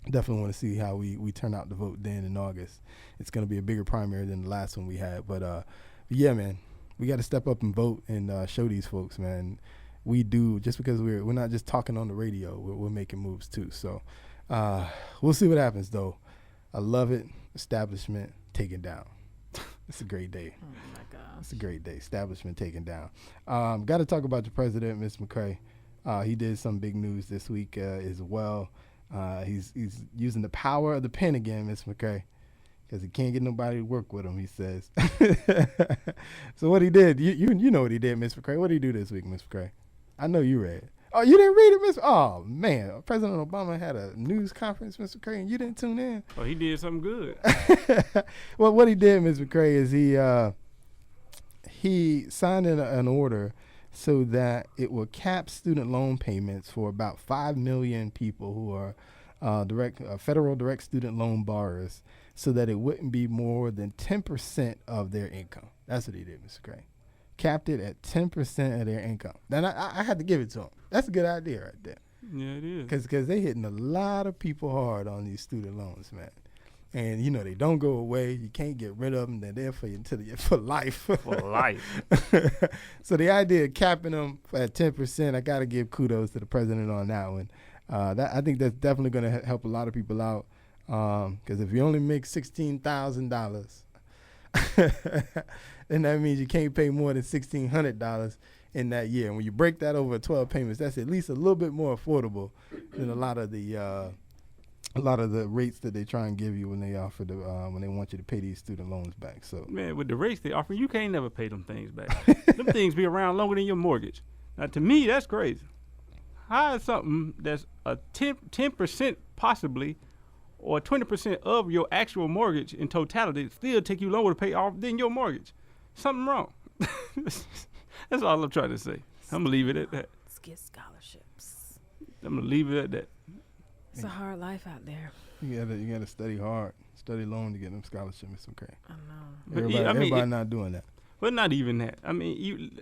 Definitely want to see how we turn out to vote then in August. It's going to be a bigger primary than the last one we had. But yeah, man, we got to step up and vote and show these folks, man. We do, just because we're not just talking on the radio. We're making moves too. So we'll see what happens, though. I love it. Establishment taken down. It's a great day. Oh, my gosh. It's a great day. Establishment taken down. Got to talk about the president, Ms. McCray. He did some big news this week as well. He's using the power of the pen again, Ms. McCray, because he can't get nobody to work with him, he says. So what he did, you know what he did, Ms. McCray. What did he do this week, Ms. McCray? I know you read. Oh, you didn't read it, Miss? Oh, man. President Obama had a news conference, Mr. McCray, and you didn't tune in. Oh, he did something good. Well, what he did, Ms. McCray, is he signed an order so that it will cap student loan payments for about 5 million people who are federal direct student loan borrowers, so that it wouldn't be more than 10% of their income. That's what he did, Mr. McCray. Capped it at 10% of their income. Then I had to give it to him. That's a good idea right there. Yeah, it is. Because they hitting a lot of people hard on these student loans, man. And, you know, they don't go away. You can't get rid of them. They're there for you for life. For life. So the idea of capping them at 10%, I got to give kudos to the president on that one. I think that's definitely going to help a lot of people out. Because if you only make $16,000, then that means you can't pay more than $1,600 in that year. And when you break that over 12 payments, that's at least a little bit more affordable than a lot of the rates that they try and give you when they offer when they want you to pay these student loans back. So man, with the rates they offer, you can't never pay them things back. Them things be around longer than your mortgage. Now, to me, that's crazy. How is something that's a 10% possibly, or 20% of your actual mortgage in totality still take you longer to pay off than your mortgage? Something wrong. That's all I'm trying to say. I'm going to leave it at that. Let's get scholarships. I'm going to leave it at that. It's a hard life out there. You gotta study hard, study long to get them scholarships, Mr. McCray. I know. Everybody not doing that. But not even that. I mean,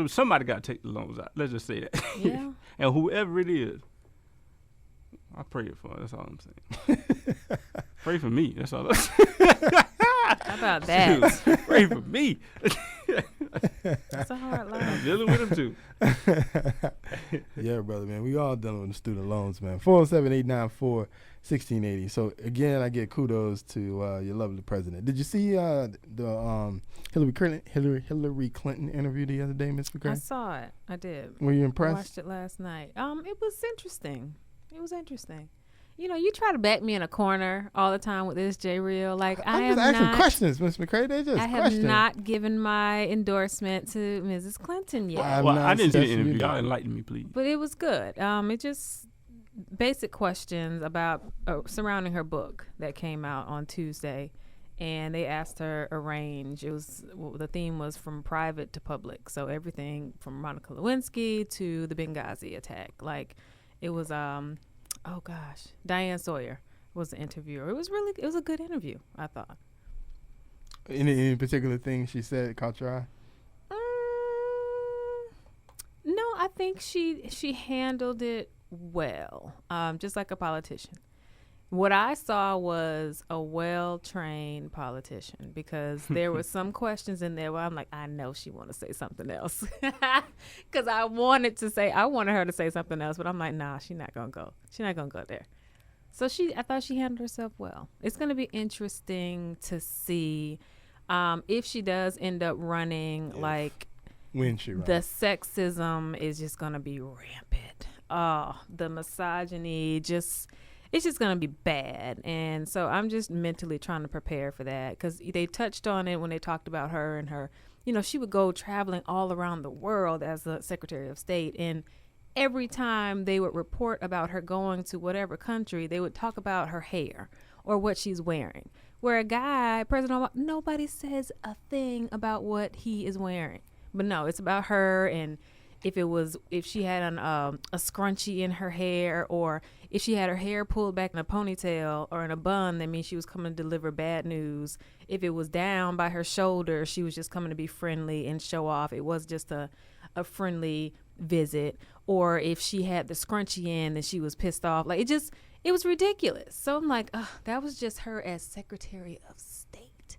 somebody got to take the loans out. Let's just say that. Yeah. And whoever it is, I pray it for. That's all I'm saying. Pray for me. That's all I'm saying. How about that? Dude, pray for me. That's a hard life. I'm dealing with them too. Yeah, brother, man. We all dealing with the student loans, man. 407-894-1680. So again, I give kudos to your lovely president. Did you see the Hillary Clinton interview the other day, Ms. McCray? I saw it. I did. Were you I impressed? watched it last night. It was interesting. You know, you try to back me in a corner all the time with this, J. Real. Like, I'm just asking questions, Ms. McCray. They just I have not given my endorsement to Mrs. Clinton yet. I didn't see the interview. Y'all enlighten me, please. But it was good. It just basic questions about surrounding her book that came out on Tuesday, and they asked her a range. The theme was from private to public, so everything from Monica Lewinsky to the Benghazi attack. Like, it was Diane Sawyer was the interviewer. It was a good interview, I thought. Any particular thing she said caught your eye? No, I think she handled it well, just like a politician. What I saw was a well-trained politician, because there were some questions in there where I'm like, I know she want to say something else, because I wanted her to say something else, but I'm like, nah, she's not gonna go. She's not gonna go there. So I thought she handled herself well. It's gonna be interesting to see if she does end up running, like when she runs. The sexism is just gonna be rampant. Oh, the misogyny it's just going to be bad. And so I'm just mentally trying to prepare for that, because they touched on it when they talked about her and her, she would go traveling all around the world as the Secretary of State. And every time they would report about her going to whatever country, they would talk about her hair or what she's wearing. Where a guy, President Obama, nobody says a thing about what he is wearing. But no, it's about her, and if she had a scrunchie in her hair, or if she had her hair pulled back in a ponytail or in a bun, that means she was coming to deliver bad news. If it was down by her shoulder, she was just coming to be friendly and show off. It was just a friendly visit. Or if she had the scrunchie in, then she was pissed off. Like, it was ridiculous. So I'm like, that was just her as Secretary of State.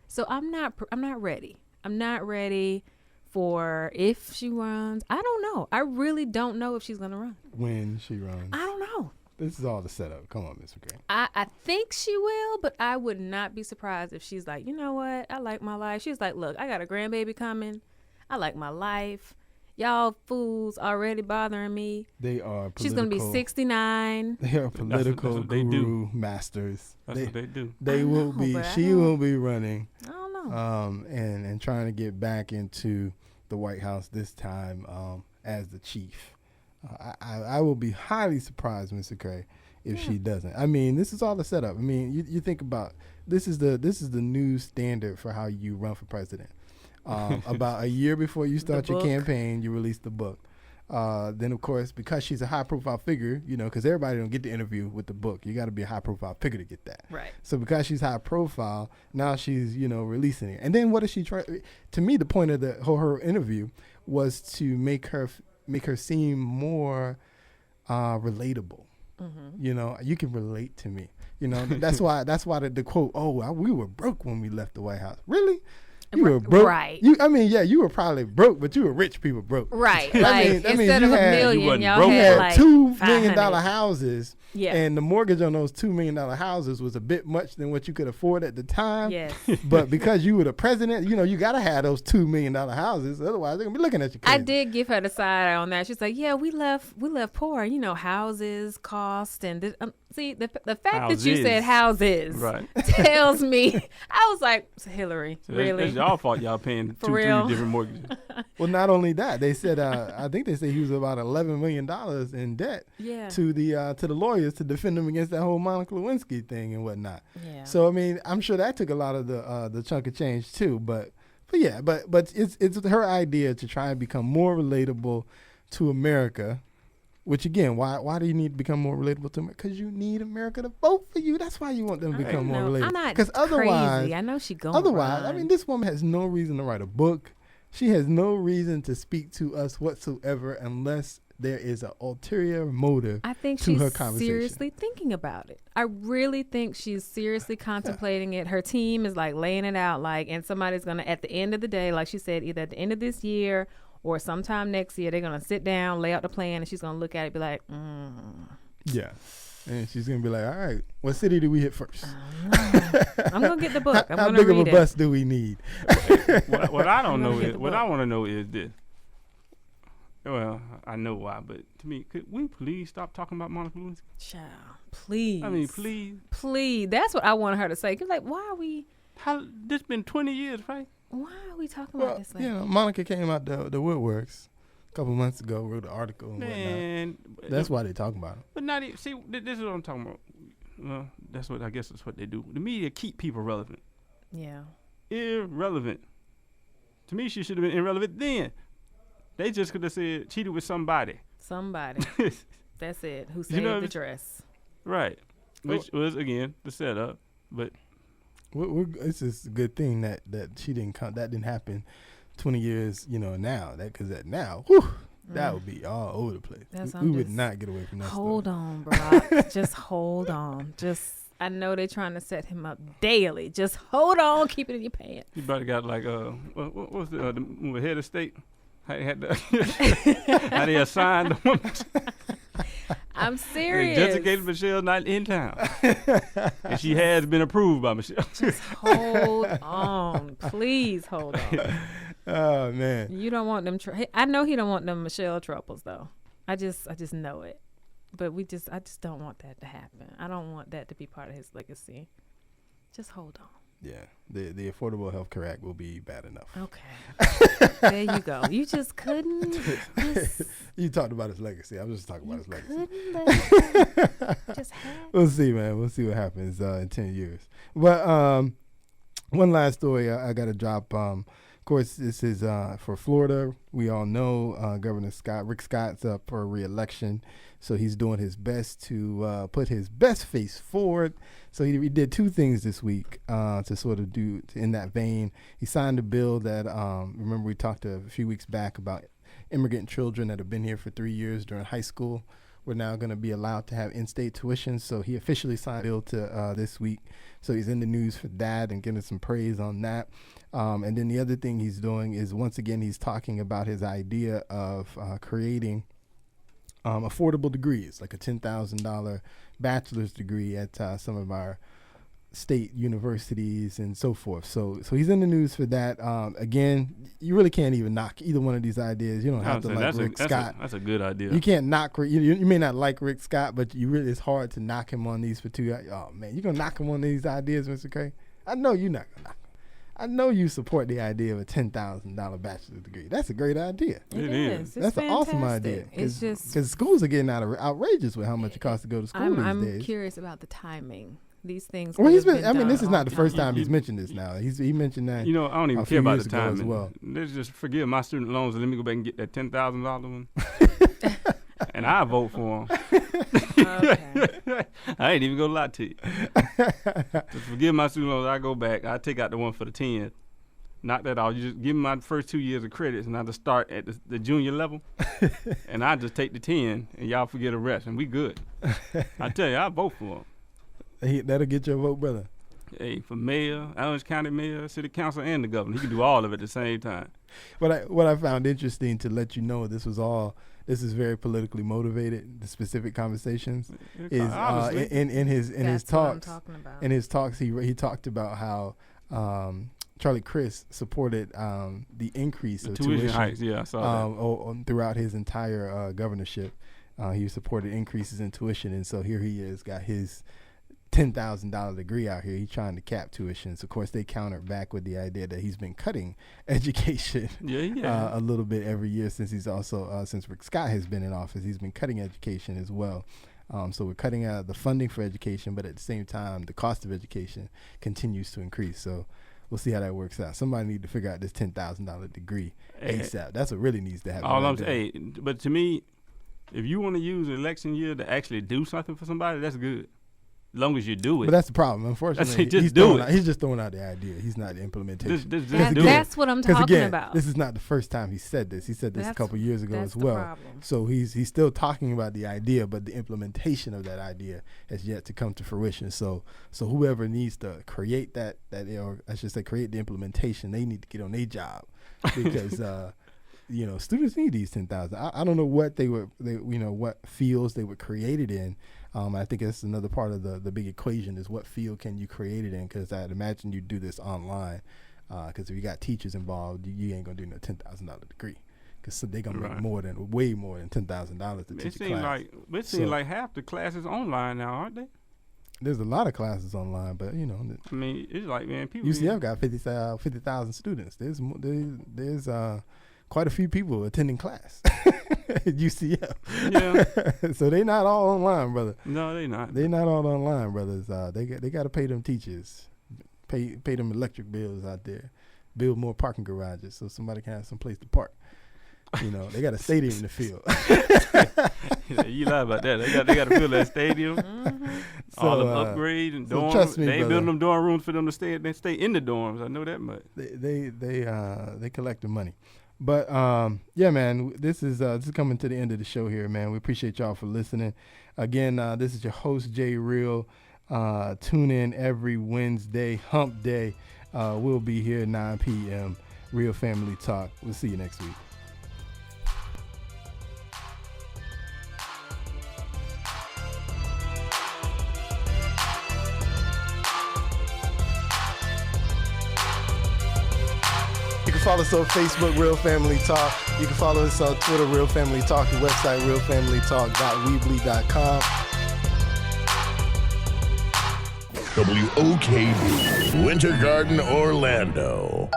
So I'm not ready. I'm not ready for if she runs. I don't know. I really don't know if she's going to run. When she runs. I don't know. This is all the setup. Come on, Miss McGray. I think she will, but I would not be surprised if she's like, you know what? I like my life. She's like, look, I got a grandbaby coming. I like my life. Y'all fools already bothering me. They are political. She's going to be 69. They are political that's what they guru do. masters. That's what they do. They will be. She will be running. I don't know. And trying to get back into the White House this time as the chief. I will be highly surprised, Mr. Cray, if she doesn't. I mean, this is all the setup. I mean, you think about this is the new standard for how you run for president. About a year before you start your campaign, you release the book. Then, of course, because she's a high-profile figure, because everybody don't get the interview with the book. You got to be a high-profile figure to get that. Right. So because she's high-profile, now she's, releasing it. And then what does she try? To me, the point of her interview was to make her seem more relatable. Mm-hmm. You can relate to me. That's why the quote, we were broke when we left the White House. Really? You were broke. Right. You were probably broke, but you were rich people broke. Right. Instead of $1 million, y'all you had had like $2 million houses. Yeah. And the mortgage on those $2 million houses was a bit much than what you could afford at the time. Yes. But because you were the president, you got to have those $2 million houses. Otherwise, they're going to be looking at you crazy. I did give her the side eye on that. She's like, yeah, we left poor. Houses, cost, and see, the fact that you said houses tells me, I was like, Hillary, So really? That's y'all fault y'all paying For 2-3 real? different mortgages. Well, not only that, they said, I think they said he was about $11 million in debt to the lawyers to defend him against that whole Monica Lewinsky thing and whatnot. Yeah. So, I mean, I'm sure that took a lot of the chunk of change too. But it's her idea to try and become more relatable to America. Which again, why do you need to become more relatable to America? Because you need America to vote for you. That's why you want them to become more relatable. I'm not Because otherwise, crazy. I know she going. Otherwise, run. I mean, this woman has no reason to write a book. She has no reason to speak to us whatsoever unless there is an ulterior motive I think to she's her conversation. seriously thinking about it. I really think she's seriously contemplating it. Her team is like laying it out, and somebody's gonna, at the end of the day, like she said, either at the end of this year or sometime next year, they're gonna sit down, lay out the plan, and she's gonna look at it and be like, Yeah. And she's going to be like, all right, what city do we hit first? I'm going to get the book. I'm How going to big of read a it. bus do we need? What I don't know get is, the what book. I want to know is this. Well, I know why, but to me, could we please stop talking about Monica Lewinsky? Child, please. I mean, please. Please. That's what I want her to say. 'Cause, why are we This been 20 years, right? talking Well, about this lady? Monica came out the woodworks a couple months ago, wrote an article and Man, whatnot. That's why they talking about it. But not even, see, this is what I'm talking about. Well, I guess that's what they do. The media keep people relevant. Yeah. Irrelevant. To me, she should have been irrelevant then. They just could have said cheated with somebody. Somebody. That's it. Who saved You know what the I'm dress. Right. which was again the setup. But it's just a good thing that she didn't come. That didn't happen 20 years, now. Because now, that would be all over the place. We would not get away from that. Hold on, Barack. Just hold on. I know they're trying to set him up daily. Just hold on. Keep it in your pants. you probably got like what was the head of state? How they assigned the woman? I'm serious. Just in case Michelle's not in town. And she has been approved by Michelle. Just hold on. Please hold on. Oh, man. You don't want them. I know he don't want them Michelle troubles, though. I just know it. But I just don't want that to happen. I don't want that to be part of his legacy. Just hold on. Yeah, the Affordable Health Care Act will be bad enough. Okay. There you go. You just couldn't. You talked about his legacy. I was just talking about his legacy. Just We'll see, man. We'll see what happens in 10 years. But one last story I got to drop. Of course, this is for Florida. We all know Governor Rick Scott's up for re-election. So he's doing his best to put his best face forward. So he did two things this week to sort of do in that vein. He signed a bill that, remember we talked a few weeks back about immigrant children that have been here for 3 years during high school. We're now going to be allowed to have in-state tuition. So he officially signed a bill to this week. So he's in the news for that and getting some praise on that. And then the other thing he's doing is, once again, he's talking about his idea of creating affordable degrees, like a $10,000 bachelor's degree at some of our state universities and so forth. So he's in the news for that. Again, you really can't even knock either one of these ideas. You don't have to like Rick Scott. That's a good idea. You can't knock. You may not like Rick Scott, but it's hard to knock him on these for two. Oh man, you're gonna knock him on these ideas, Mr. Craig? I know you're not gonna knock him. I know you support the idea of a $10,000 bachelor's degree. That's a great idea. It is. That's an awesome idea. It's just because schools are getting outrageous with how much it costs to go to school these I'm days. curious about the timing. These things. Well, this is not the first time he's mentioned this. Now he mentioned that. I don't even care about the timing. As well. Let's just forgive my student loans and let me go back and get that $10,000 one. And I vote for him. Okay. I ain't even gonna lie to you. Just forgive my student loans. I go back. I take out the one for the 10. Knock that off. You just give me my first 2 years of credits, and I just start at the junior level, and I just take the 10, and y'all forget the rest, and we good. I tell you, I vote for him. That'll get your vote, brother. Hey, for mayor, Orange County mayor, city council, and the governor. He can do all of it at the same time. What I found interesting, to let you know this is very politically motivated, the specific conversations, is in his talks. In his talks, he talked about how Charlie Crist supported the increase of tuition hikes. Yeah, I saw that. Throughout his entire governorship. He supported increases in tuition, and so here he is, got his $10,000 degree out here. He's trying to cap tuitions. Of course, they countered back with the idea that he's been cutting education a little bit every year since since Rick Scott has been in office. He's been cutting education as well. So we're cutting out the funding for education, but at the same time, the cost of education continues to increase. So we'll see how that works out. Somebody need to figure out this $10,000 degree ASAP. That's what really needs to happen. But to me, if you want to use an election year to actually do something for somebody, that's good. As long as you do it. But that's the problem. Unfortunately, he's just throwing out the idea. He's not the implementation. That's what I'm talking about. This is not the first time he said this. He said this a couple years ago as well. So he's still talking about the idea, but the implementation of that idea has yet to come to fruition. So whoever needs to create that or I should say create the implementation, they need to get on their job because students need these 10,000. I don't know what what fields they were created in. I think that's another part of the big equation is what field can you create it in, because I'd imagine you do this online because if you got teachers involved, you ain't going to do no $10,000 degree because they're going to make way more than $10,000 to teach a class. It seems like half the classes online now, aren't they? There's a lot of classes online, but I mean, it's like, man, people. UCF got 50,000 students. There's quite a few people attending class at UCF. Yeah. So they not all online, brother. No, they not. They not all online, brothers. They got to pay them teachers, pay them electric bills out there, build more parking garages so somebody can have some place to park. You know, they got a stadium to fill. You lie about that. They got to fill that stadium. So, all the upgrades and so dorms. trust me, they ain't brother. building them dorm rooms for them to stay. They stay in the dorms. I know that much. They collect the money. But yeah, man, this is coming to the end of the show here, man. We appreciate y'all for listening. Again, this is your host Jay Real. Tune in every Wednesday, Hump Day. We'll be here at 9 p.m. Real Family Talk. We'll see you next week. You can follow us on Facebook, Real Family Talk. You can follow us on Twitter, Real Family Talk. The website, realfamilytalk.weebly.com. WOKB, Winter Garden, Orlando.